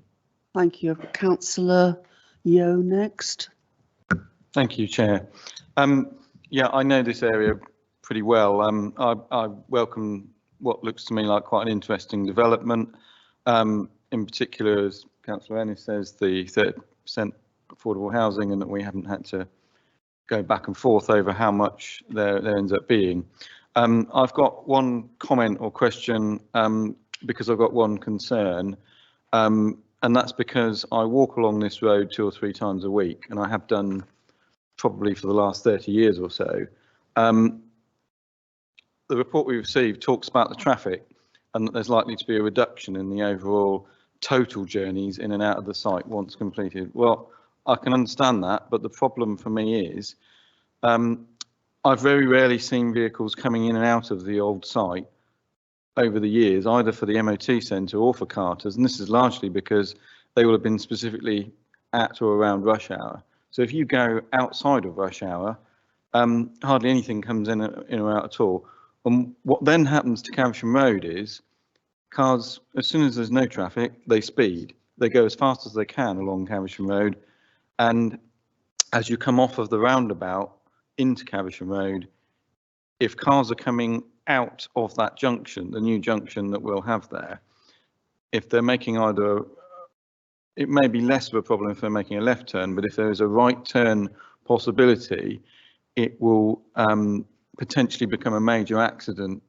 Thank you. I've got Councillor Yeo next.
Thank you, Chair. Yeah, I know this area pretty well. I welcome what looks to me like quite an interesting development. In particular, as Councillor Ennis says, the 30% affordable housing, and that we haven't had to go back and forth over how much there ends up being. I've got one comment or question, because I've got one concern, and that's because I walk along this road 2 or 3 times a week, and I have done probably for the last 30 years or so. The report we received talks about the traffic, and that there's likely to be a reduction in the overall total journeys in and out of the site once completed. Well, I can understand that, but the problem for me is I've very rarely seen vehicles coming in and out of the old site over the years, either for the MOT centre or for Carter's, and this is largely because they will have been specifically at or around rush hour. So if you go outside of rush hour, hardly anything comes in or out at all. And what then happens to Caversham Road is cars, as soon as there's no traffic, they speed. They go as fast as they can along Caversham Road. And as you come off of the roundabout into Caversham Road, if cars are coming out of that junction, the new junction that we'll have there, if they're making either, it may be less of a problem if they're making a left turn, but if there is a right turn possibility, it will potentially become a major accident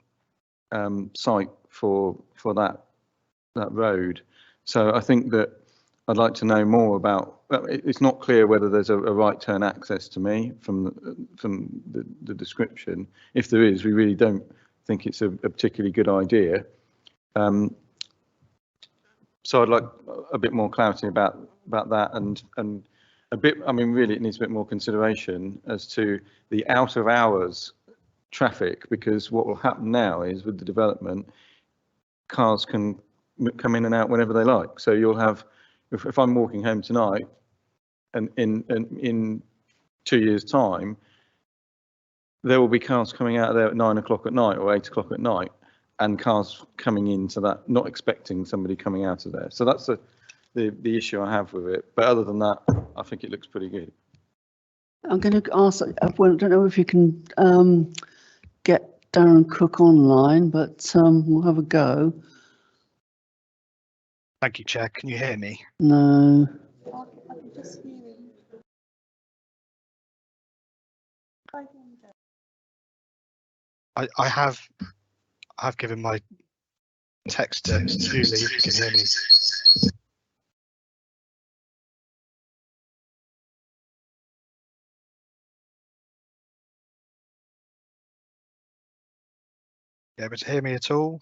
site for that road. So I think that I'd like to know more about. It's not clear whether there's a right turn access to me from the description. If there is, we really don't think it's a particularly good idea. So I'd like a bit more clarity about that, and a bit. I mean, really, it needs a bit more consideration as to the out of hours traffic, because what will happen now is with the development, cars can come in and out whenever they like. So you'll have, if I'm walking home tonight, and in 2 years' time, there will be cars coming out of there at 9 o'clock at night or 8 o'clock at night, and cars coming into that, not expecting somebody coming out of there. So that's the issue I have with it. But other than that, I think it looks pretty good.
I'm going to ask, well, I don't know if you can get Darren Cook online, but we'll have a go.
Thank you, Chair. Can you hear me?
No.
I have given my text to Julie, if you can hear me. You able to hear me at all?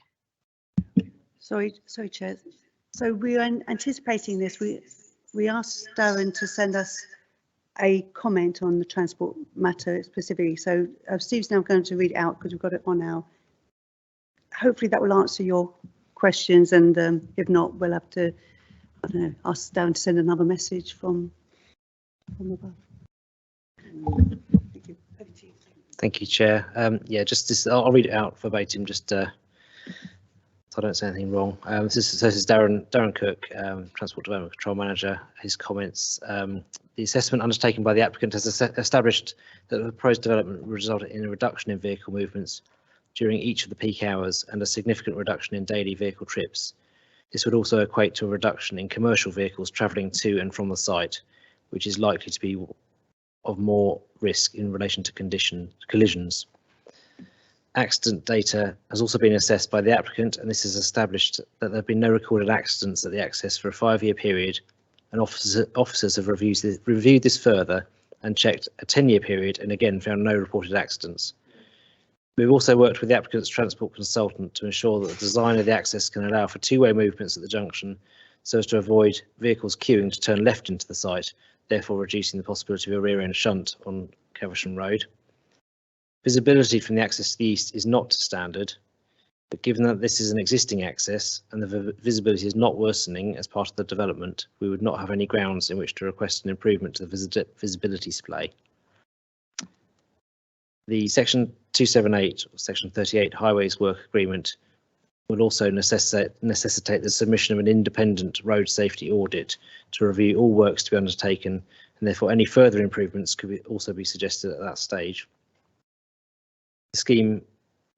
Sorry, Chair. So we are anticipating this. We asked Darren to send us a comment on the transport matter specifically. So Steve's now going to read it out because we've got it on now. Hopefully that will answer your questions, and if not, we'll have to, I don't know, ask Darren to send another message from above. Thank you. Over to you.
Thank you, Chair. Yeah, just this, I'll read it out verbatim, just so I don't say anything wrong. This is Darren Cook, Transport Development Control Manager. His comments: the assessment undertaken by the applicant has established that the proposed development will result in a reduction in vehicle movements during each of the peak hours and a significant reduction in daily vehicle trips. This would also equate to a reduction in commercial vehicles travelling to and from the site, which is likely to be of more risk in relation to collisions. Accident data has also been assessed by the applicant, and this has established that there have been no recorded accidents at the access for a 5-year period, and officers have reviewed this further and checked a 10-year period, and again found no reported accidents. We've also worked with the applicant's transport consultant to ensure that the design of the access can allow for two-way movements at the junction so as to avoid vehicles queuing to turn left into the site, therefore reducing the possibility of a rear-end shunt on Caversham Road. Visibility from the access to the east is not standard, but given that this is an existing access and the visibility is not worsening as part of the development, we would not have any grounds in which to request an improvement to the visibility display. The Section 278 or Section 38 Highways Work Agreement will also necessitate the submission of an independent road safety audit to review all works to be undertaken, and therefore any further improvements could also be suggested at that stage. The scheme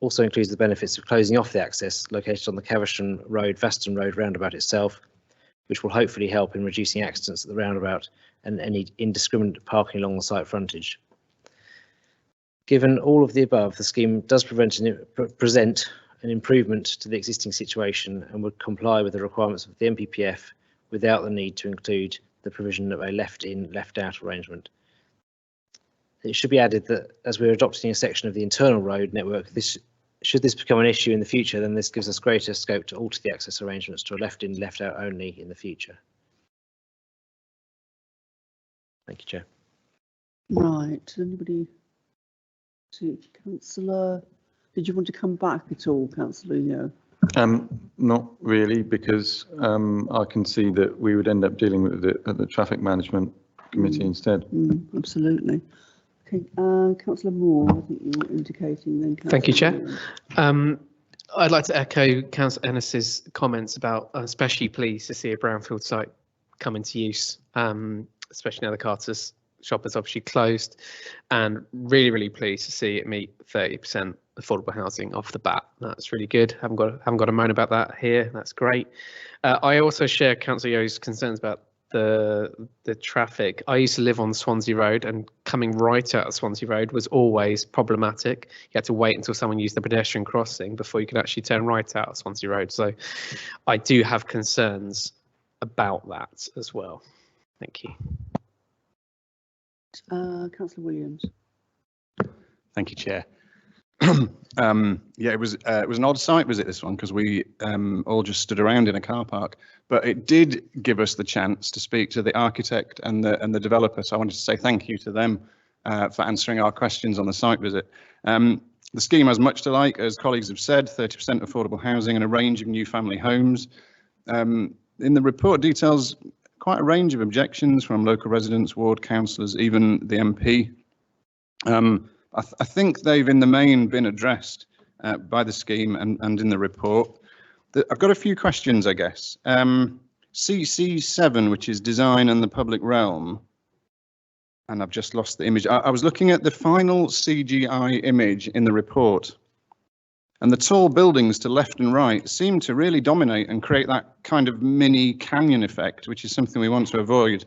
also includes the benefits of closing off the access located on the Caversham Road, Vaston Road roundabout itself, which will hopefully help in reducing accidents at the roundabout and any indiscriminate parking along the site frontage. Given all of the above, the scheme does present an improvement to the existing situation and would comply with the requirements of the NPPF without the need to include the provision of a left-in, left-out arrangement. It should be added that as we're adopting a section of the internal road network, should this become an issue in the future, then this gives us greater scope to alter the access arrangements to a left-in, left-out only in the future. Thank you, Chair.
Right, anybody? Councillor, did you want to come back at all, Councillor? Yeah.
Not really, because I can see that we would end up dealing with it at the Traffic Management Committee instead.
Absolutely. Okay, Councillor Moore, I think you were indicating then.
Thank you, Chair. I'd like to echo Councillor Ennis's comments about especially pleased to see a brownfield site come into use, especially now the Carter's shop is obviously closed, and really pleased to see it meet 30% affordable housing off the bat. That's really good. Haven't got to moan about that here. That's great. I also share Councillor Yo's concerns about the traffic. I used to live on Swansea Road, and coming right out of Swansea Road was always problematic. You had to wait until someone used the pedestrian crossing before you could actually turn right out of Swansea Road. So I do have concerns about that as well. Thank you.
Councillor Williams.
Thank you, Chair. Yeah, it was an odd site visit, this one, because we all just stood around in a car park, but it did give us the chance to speak to the architect and the developer. So I wanted to say thank you to them for answering our questions on the site visit. The scheme has much to like, as colleagues have said, 30% affordable housing and a range of new family homes. In the report details quite a range of objections from local residents, ward councillors, even the MP. I think they've in the main been addressed by the scheme and in the report. I've got a few questions, I guess. CC7, which is design and the public realm, and I've just lost the image. I was looking at the final CGI image in the report, and the tall buildings to left and right seem to really dominate and create that kind of mini canyon effect, which is something we want to avoid.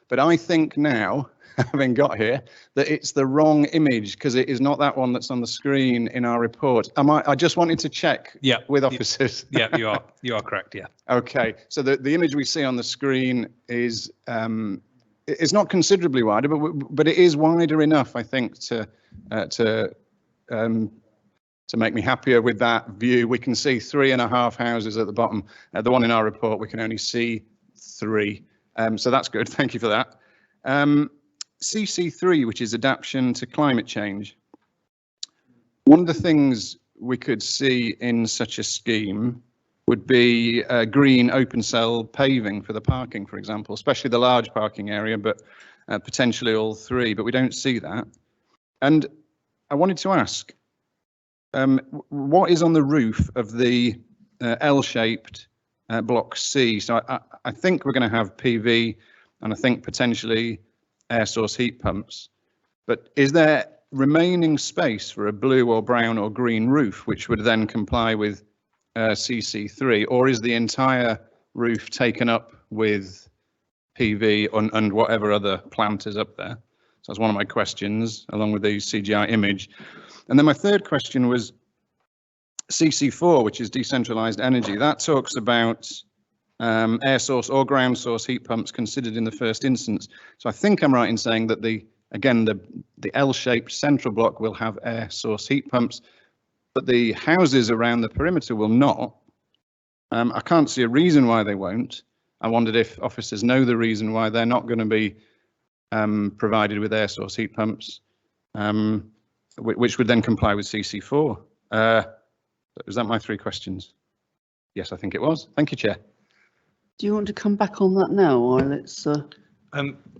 But I think now, having got here, that it's the wrong image, because it is not that one that's on the screen in our report. I just wanted to check with officers.
Yeah, you are correct. Yeah.
Okay, so the image we see on the screen is it's not considerably wider, but it is wider enough, I think, to make me happier with that view. We can see 3.5 houses at the bottom. The one in our report, we can only see 3. So that's good. Thank you for that. CC3, which is adaptation to climate change. One of the things we could see in such a scheme would be green open cell paving for the parking, for example, especially the large parking area, but potentially all 3, but we don't see that. And I wanted to ask, what is on the roof of the L-shaped block C? So I think we're going to have PV, and I think potentially air source heat pumps, but is there remaining space for a blue or brown or green roof, which would then comply with CC3, or is the entire roof taken up with PV and whatever other plant is up there? So that's one of my questions, along with the CGI image. And then my third question was CC4, which is decentralized energy. That talks about air source or ground source heat pumps considered in the first instance. So I think I'm right in saying that the L-shaped central block will have air source heat pumps, but the houses around the perimeter will not. I can't see a reason why they won't. I wondered if officers know the reason why they're not going to be provided with air source heat pumps, which would then comply with CC4. Was that my 3 questions? Yes, I think it was. Thank you, Chair.
Do you want to come back on that now, or let's?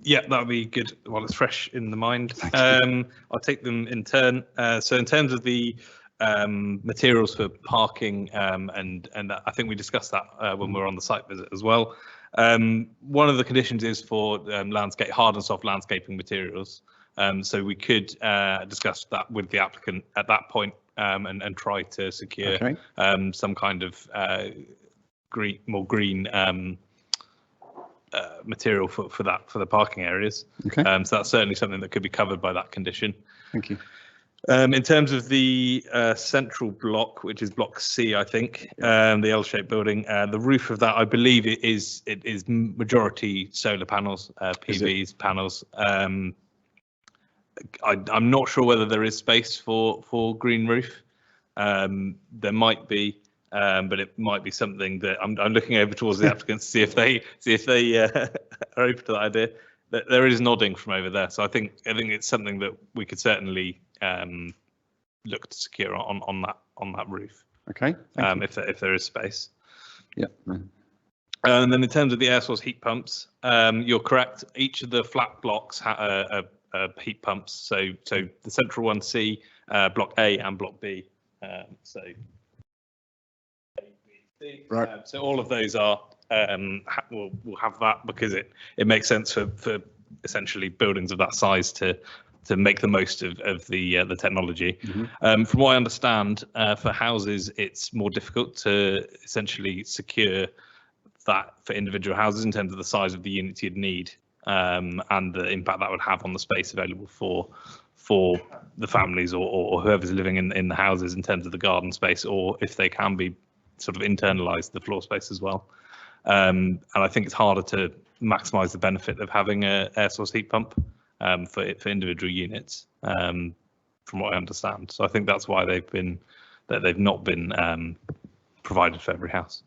Yeah, that would be good while it's fresh in the mind. I'll take them in turn. So in terms of the materials for parking, and I think we discussed that when we were on the site visit as well. One of the conditions is for hard and soft landscaping materials. So we could discuss that with the applicant at that point and try to secure some kind of more green material for the parking areas. So that's certainly something that could be covered by that condition.
Thank you.
In terms of the central block, which is block C, I think, the L-shaped building, the roof of that, I believe it is majority solar panels, PVs panels. I'm not sure whether there is space for green roof. There might be, but it might be something that I'm looking over towards the applicants to see if they are open to that idea. There is nodding from over there, so I think it's something that we could certainly look to secure on that roof.
Okay.
If there is space.
Yeah.
And then in terms of the air source heat pumps, you're correct. Each of the flat blocks have heat pumps. So the central one C, block A and block B. So A, B, C.
Right.
So all of those are will have that because it makes sense for essentially buildings of that size to make the most of the technology. From what I understand, for houses, it's more difficult to essentially secure that for individual houses in terms of the size of the units you'd need, and the impact that would have on the space available for the families or whoever's living in the houses in terms of the garden space, or if they can be sort of internalised the floor space as well. And I think it's harder to maximise the benefit of having a air source heat pump for individual units, from what I understand. So I think that's why they've not been provided for every house.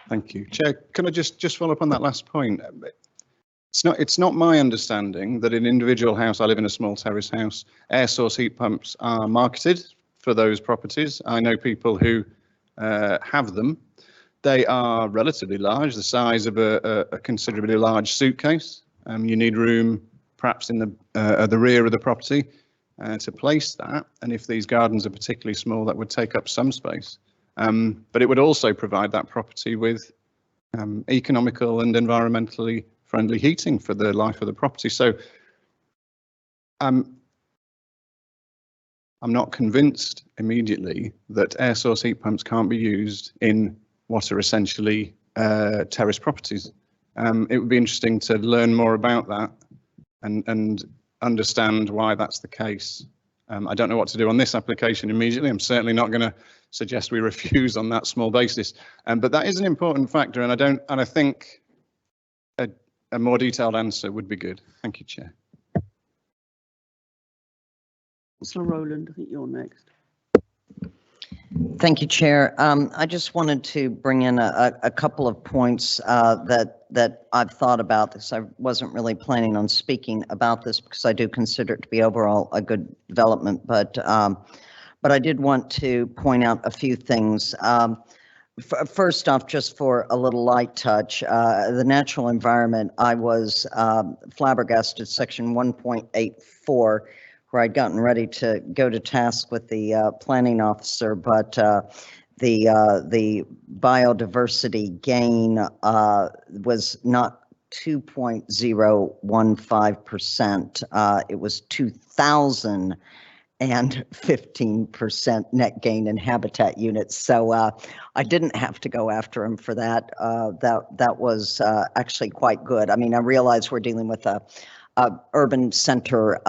Thank you. Chair, can I just follow up on that last point? It's not my understanding that in an individual house, I live in a small terrace house, air source heat pumps are marketed for those properties. I know people who have them. They are relatively large, the size of a considerably large suitcase. You need room perhaps in the rear of the property to place that. And if these gardens are particularly small, that would take up some space. But it would also provide that property with economical and environmentally friendly heating for the life of the property. So I'm not convinced immediately that air source heat pumps can't be used in what are essentially terrace properties. It would be interesting to learn more about that and understand why that's the case. I don't know what to do on this application immediately. I'm certainly not going to suggest we refuse on that small basis. But that is an important factor, and I think a more detailed answer would be good. Thank you, Chair.
Councillor Rowland, I think you're next.
Thank you, Chair. I just wanted to bring in a couple of points that I've thought about this. I wasn't really planning on speaking about this because I do consider it to be overall a good development, but I did want to point out a few things. First off, just for a little light touch, the natural environment, I was flabbergasted, section 1.84, where I'd gotten ready to go to task with the planning officer, but the biodiversity gain was not 2.015%. It was 2,015% net gain in habitat units. So I didn't have to go after him for that. That was actually quite good. I mean, I realize we're dealing with a urban center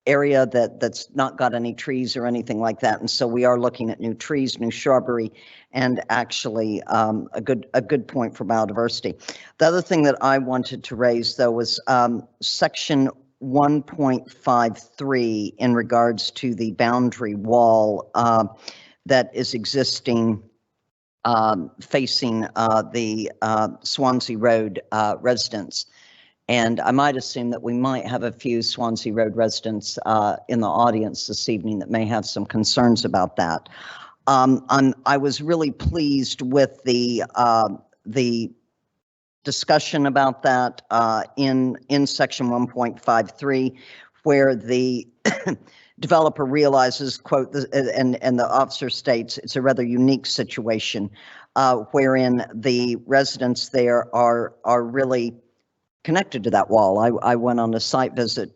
area that's not got any trees or anything like that, and so we are looking at new trees, new shrubbery, and actually a good point for biodiversity. The other thing that I wanted to raise, though, was section 1.53 in regards to the boundary wall that is existing facing the Swansea Road residents. And I might assume that we might have a few Swansea Road residents in the audience this evening that may have some concerns about that. I was really pleased with the discussion about that in section 1.53, where the developer realizes, quote, and the officer states, it's a rather unique situation wherein the residents there are really connected to that wall. I went on a site visit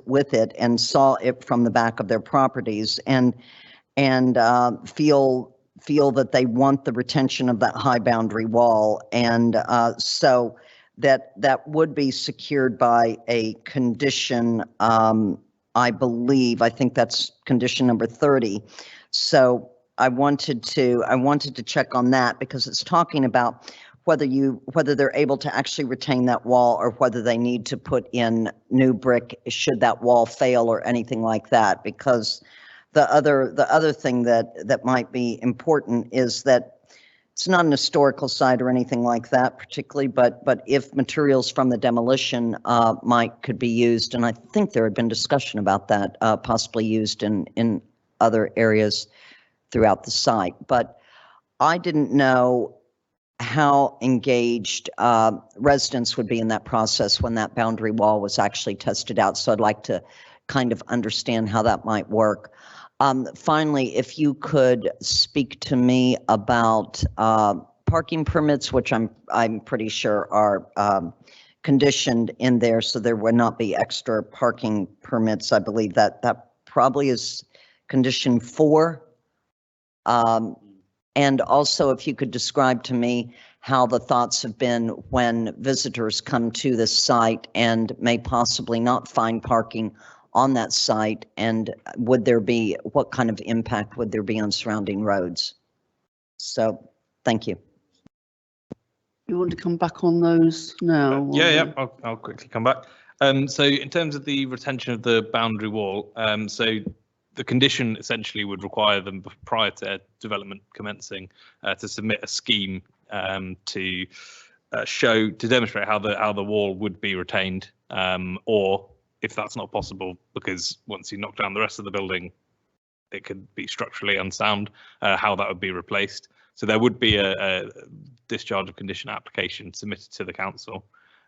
with it and saw it from the back of their properties and feel that they want the retention of that high boundary wall, and so that would be secured by a condition. I think that's condition number 30. So I wanted to check on that because it's talking about whether they're able to actually retain that wall or whether they need to put in new brick should that wall fail or anything like that. Because the other thing that might be important is that it's not an historical site or anything like that particularly, but if materials from the demolition could be used, and I think there had been discussion about that possibly used in other areas throughout the site. But I didn't know how engaged residents would be in that process when that boundary wall was actually tested out. So I'd like to kind of understand how that might work. Finally, if you could speak to me about parking permits, which I'm pretty sure are conditioned in there, so there would not be extra parking permits. I believe that probably is condition 4. And also, if you could describe to me how the thoughts have been when visitors come to this site and may possibly not find parking on that site, and would there be, what kind of impact would there be on surrounding roads? So, thank you.
You want to come back on those now?
Yeah, I'll quickly come back. So in terms of the retention of the boundary wall, so the condition essentially would require them prior to development commencing to submit a scheme to demonstrate how the wall would be retained, or if that's not possible, because once you knock down the rest of the building, it could be structurally unsound, how that would be replaced. So there would be a discharge of condition application submitted to the council.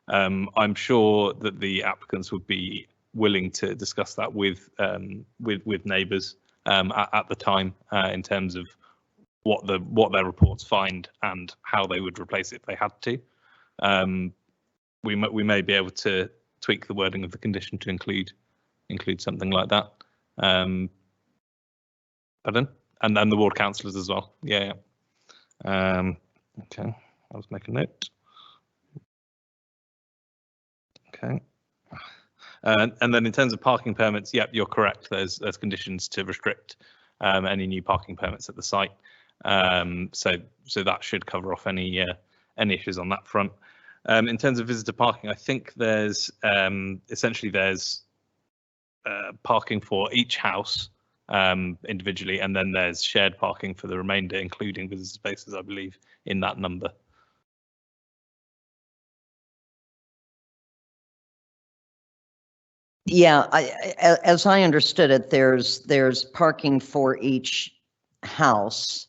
I'm sure that the applicants would be willing to discuss that with neighbours at the time in terms of what their reports find and how they would replace it if they had to. We may be able to tweak the wording of the condition to include something like that. Pardon? And then the ward councillors as well. Yeah. Okay, I'll just make a note. Okay. And then in terms of parking permits, yep, you're correct. There's conditions to restrict any new parking permits at the site. So that should cover off any issues on that front. In terms of visitor parking, I think there's essentially parking for each house individually, and then there's shared parking for the remainder, including visitor spaces, I believe, in that number.
Yeah, as I understood it, there's parking for each house.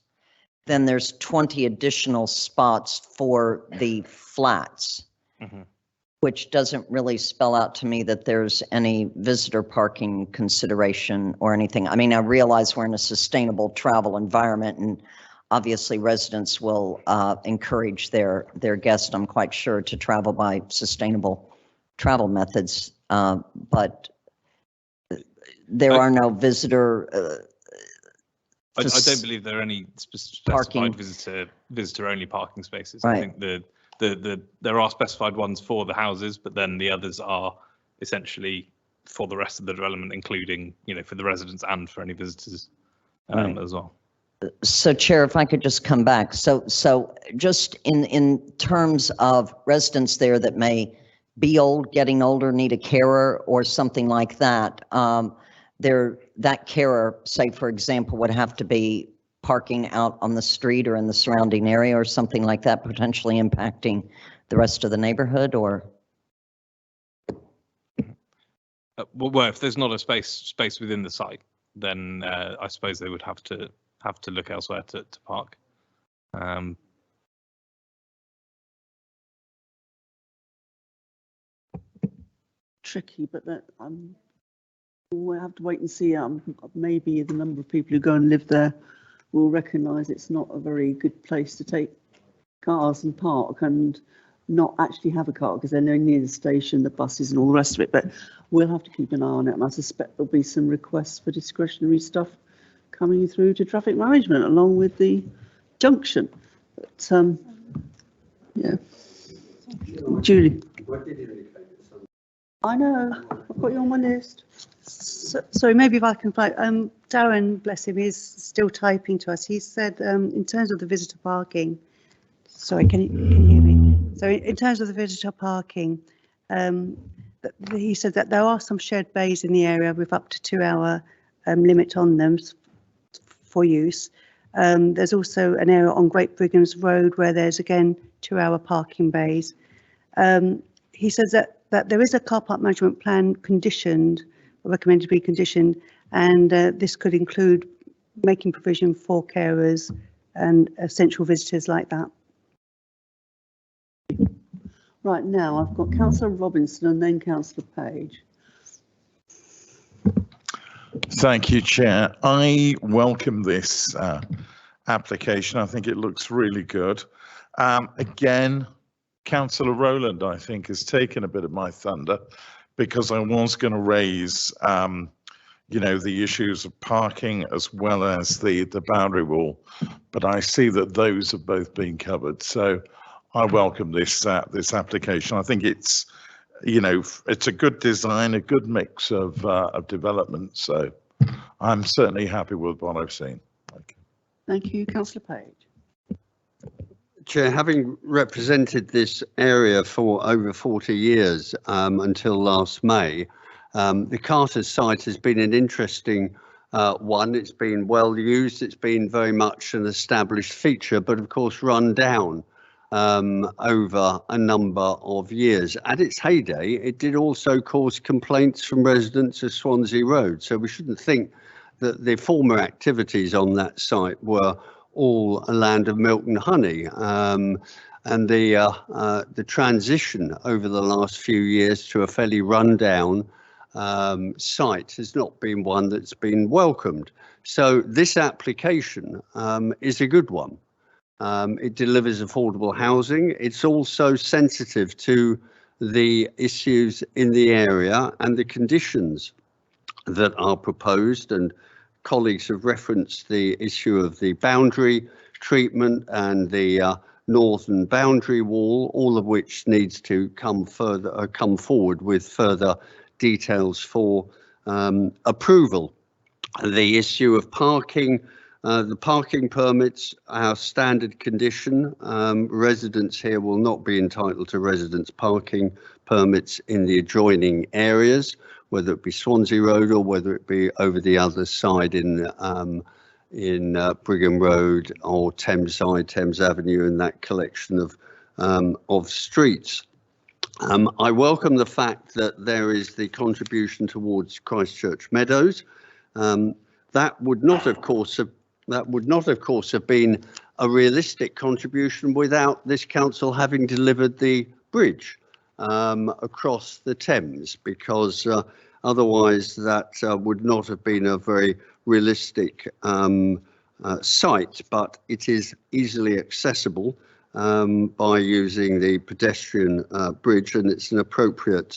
Then there's 20 additional spots for the flats, which doesn't really spell out to me that there's any visitor parking consideration or anything. I mean, I realize we're in a sustainable travel environment, and obviously residents will encourage their guests, I'm quite sure, to travel by sustainable travel methods. But there are no visitor.
I don't believe there are any specified visitor-only parking spaces.
Right.
I think there are specified ones for the houses, but then the others are essentially for the rest of the development, including, for the residents and for any visitors as well.
So, Chair, if I could just come back. So just in terms of residents there that may be old, getting older, need a carer or something like that, that carer, say, for example, would have to be parking out on the street or in the surrounding area or something like that, potentially impacting the rest of the neighborhood, or?
Well, if there's not a space within the site, then I suppose they would have to look elsewhere to park.
Tricky, but that we'll have to wait and see. Maybe the number of people who go and live there will recognise it's not a very good place to take cars and park and not actually have a car because they're near the station, the buses and all the rest of it. But we'll have to keep an eye on it, and I suspect there'll be some requests for discretionary stuff coming through to traffic management along with the junction. But yeah, Julie. I know, I've got you on my list.
Sorry, maybe if I can find, Darren, bless him, is still typing to us. He said, in terms of the visitor parking, sorry, can you hear me? So in terms of the visitor parking, he said that there are some shared bays in the area with up to 2 hour limit on them for use. There's also an area on Great Brigham's Road where there's again 2 hour parking bays. He says that there is a car park management plan conditioned, or recommended to be conditioned, and this could include making provision for carers and essential visitors like that.
Right, now I've got Councillor Robinson and then Councillor Page.
Thank you, Chair. I welcome this application. I think it looks really good. Again, Councillor Rowland, I think, has taken a bit of my thunder because I was going to raise, you know, the issues of parking as well as the boundary wall. But I see that those have both been covered. So I welcome this application. I think it's, you know, it's a good design, a good mix of development. So I'm certainly happy with what I've seen.
Thank you, Councillor Page.
Chair, having represented this area for over 40 years until last May, the Carter's site has been an interesting one. It's been well used. It's been very much an established feature, but of course run down over a number of years. At its heyday, it did also cause complaints from residents of Swansea Road. So we shouldn't think that the former activities on that site were all a land of milk and honey. And the transition over the last few years to a fairly rundown site has not been one that's been welcomed. So this application is a good one. It delivers affordable housing. It's also sensitive to the issues in the area and the conditions that are proposed, and colleagues have referenced the issue of the boundary treatment and the northern boundary wall, all of which needs to come forward with further details for approval. The issue of parking, the parking permits, our standard condition. Residents here will not be entitled to residence parking permits in the adjoining areas, whether it be Swansea Road or whether it be over the other side in Brigham Road or Thames Avenue, and that collection of streets. I welcome the fact that there is the contribution towards Christchurch Meadows. That would not, of course, have been a realistic contribution without this council having delivered the bridge across the Thames, because otherwise that would not have been a very realistic site, but it is easily accessible by using the pedestrian bridge, and it's an appropriate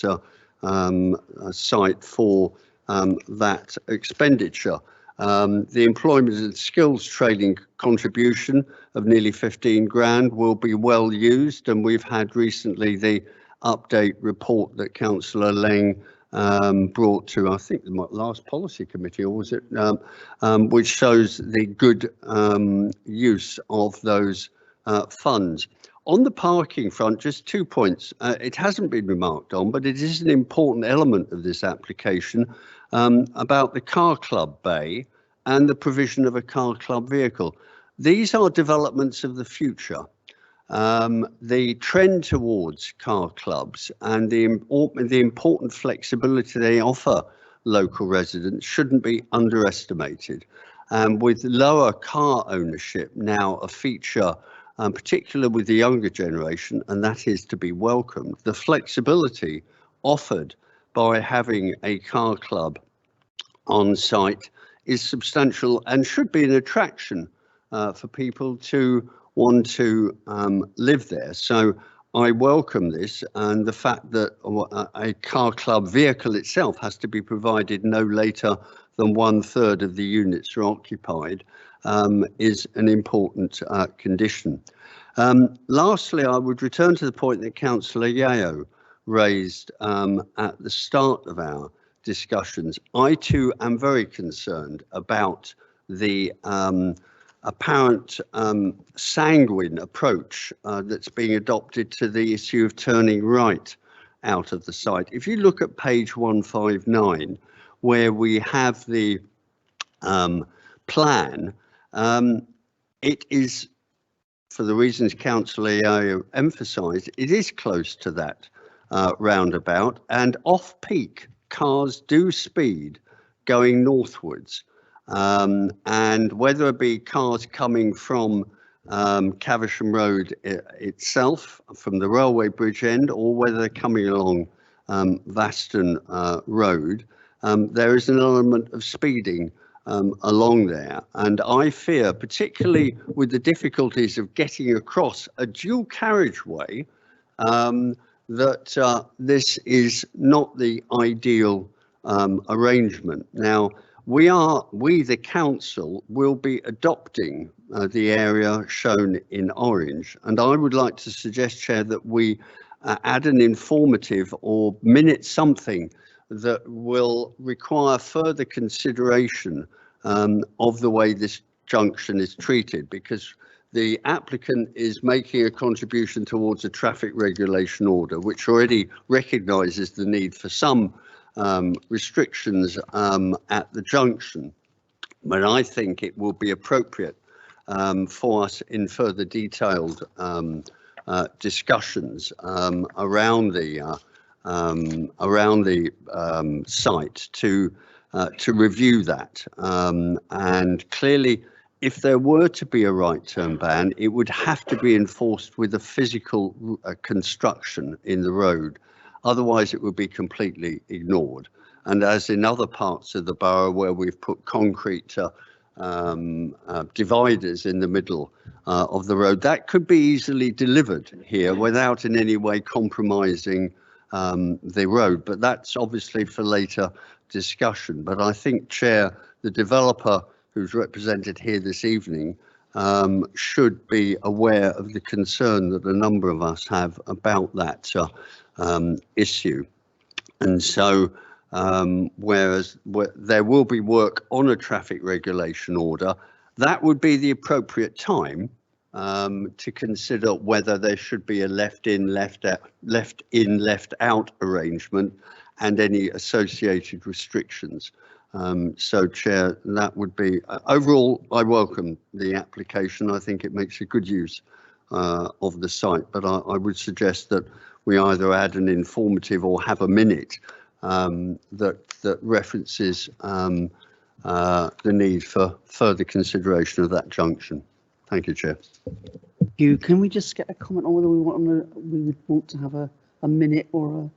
site for that expenditure. The employment and skills training contribution of nearly 15 grand will be well used, and we've had recently the update report that Councillor Leng brought to, I think, the last policy committee, or was it, which shows the good use of those funds. On the parking front, just 2 points. It hasn't been remarked on, but it is an important element of this application about the car club bay and the provision of a car club vehicle. These are developments of the future. The trend towards car clubs and the important flexibility they offer local residents shouldn't be underestimated. With lower car ownership now a feature, particularly with the younger generation, and that is to be welcomed, the flexibility offered by having a car club on site is substantial and should be an attraction for people to want to live there. So I welcome this, and the fact that a car club vehicle itself has to be provided no later than 1/3 of the units are occupied is an important condition. Lastly, I would return to the point that Councillor Yeo raised at the start of our discussions. I too am very concerned about the apparent sanguine approach that's being adopted to the issue of turning right out of the site. If you look at page 159, where we have the plan, it is, for the reasons Councillor Yeo emphasised, it is close to that roundabout, and off-peak cars do speed going northwards, and whether it be cars coming from Caversham Road itself, from the railway bridge end, or whether they're coming along Vaston Road, there is an element of speeding along there, and I fear, particularly with the difficulties of getting across a dual carriageway, that this is not the ideal arrangement. Now, we the council will be adopting the area shown in orange, and I would like to suggest, Chair, that we add an informative or minute something that will require further consideration of the way this junction is treated, because the applicant is making a contribution towards a traffic regulation order, which already recognises the need for some restrictions at the junction. But I think it will be appropriate for us in further detailed discussions around the site to review that. And clearly, if there were to be a right turn ban, it would have to be enforced with a physical construction in the road. Otherwise, it would be completely ignored. And as in other parts of the borough where we've put concrete dividers in the middle of the road, that could be easily delivered here without in any way compromising the road. But that's obviously for later discussion. But I think, Chair, the developer who's represented here this evening should be aware of the concern that a number of us have about that issue. And so whereas there will be work on a traffic regulation order, that would be the appropriate time to consider whether there should be a left in, left out arrangement and any associated restrictions. So, Chair, that would be, overall, I welcome the application. I think it makes a good use of the site, but I would suggest that we either add an informative or have a minute that references the need for further consideration of that junction. Thank you, Chair.
Can we just get a comment on whether we would want to have a minute or a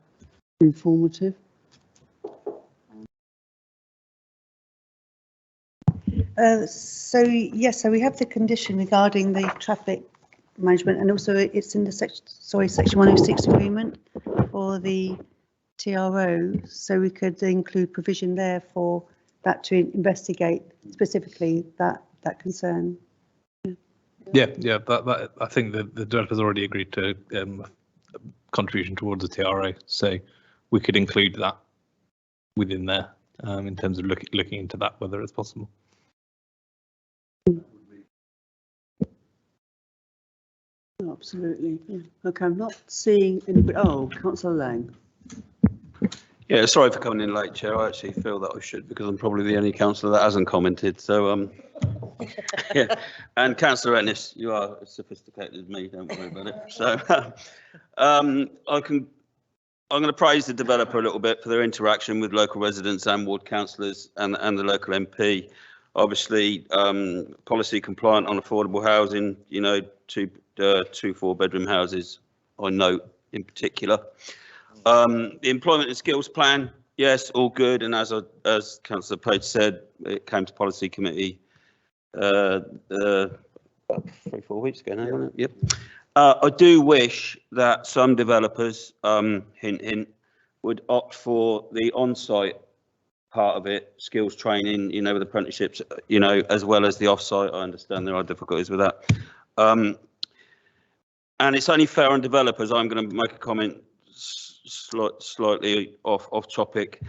informative?
So yes, so we have the condition regarding the traffic management, and also it's in the section 106 agreement for the TRO. So we could include provision there for that to investigate specifically that concern.
Yeah, that I think the developer's already agreed to contribution towards the TRO, so we could include that within there in terms of looking into that, whether it's possible.
Absolutely. Yeah. Okay, I'm not seeing anybody. Oh, Councillor Lang.
Yeah, sorry for coming in late, Chair. I actually feel that I should, because I'm probably the only councillor that hasn't commented. So, yeah. And Councillor Ennis, you are as sophisticated as me. Don't worry about it. So, I'm going to praise the developer a little bit for their interaction with local residents and ward councillors and the local MP. Obviously, policy compliant on affordable housing. You know, two 4-bedroom houses, I note in particular. The employment and skills plan, yes, all good. And as Councillor Page said, it came to policy committee 3-4 weeks ago now, wasn't it? Yep. I do wish that some developers, hint, hint, would opt for the on-site part of it, skills training, you know, with apprenticeships, you know, as well as the off-site. I understand there are difficulties with that. And it's only fair on developers. I'm going to make a comment slightly off topic.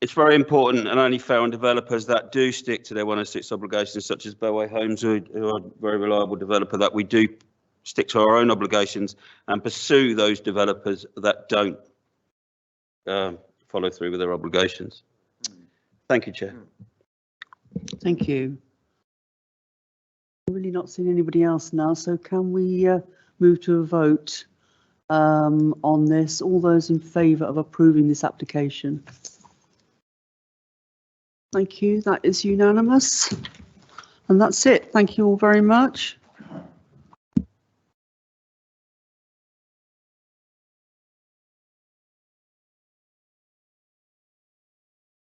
It's very important and only fair on developers that do stick to their 106 obligations, such as Borough Homes, who are a very reliable developer, that we do stick to our own obligations and pursue those developers that don't follow through with their obligations. Thank you, Chair.
Thank you. I'm really not seeing anybody else now, so can we move to a vote on this? All those in favour of approving this application? Thank you. That is unanimous. And that's it. Thank you all very much.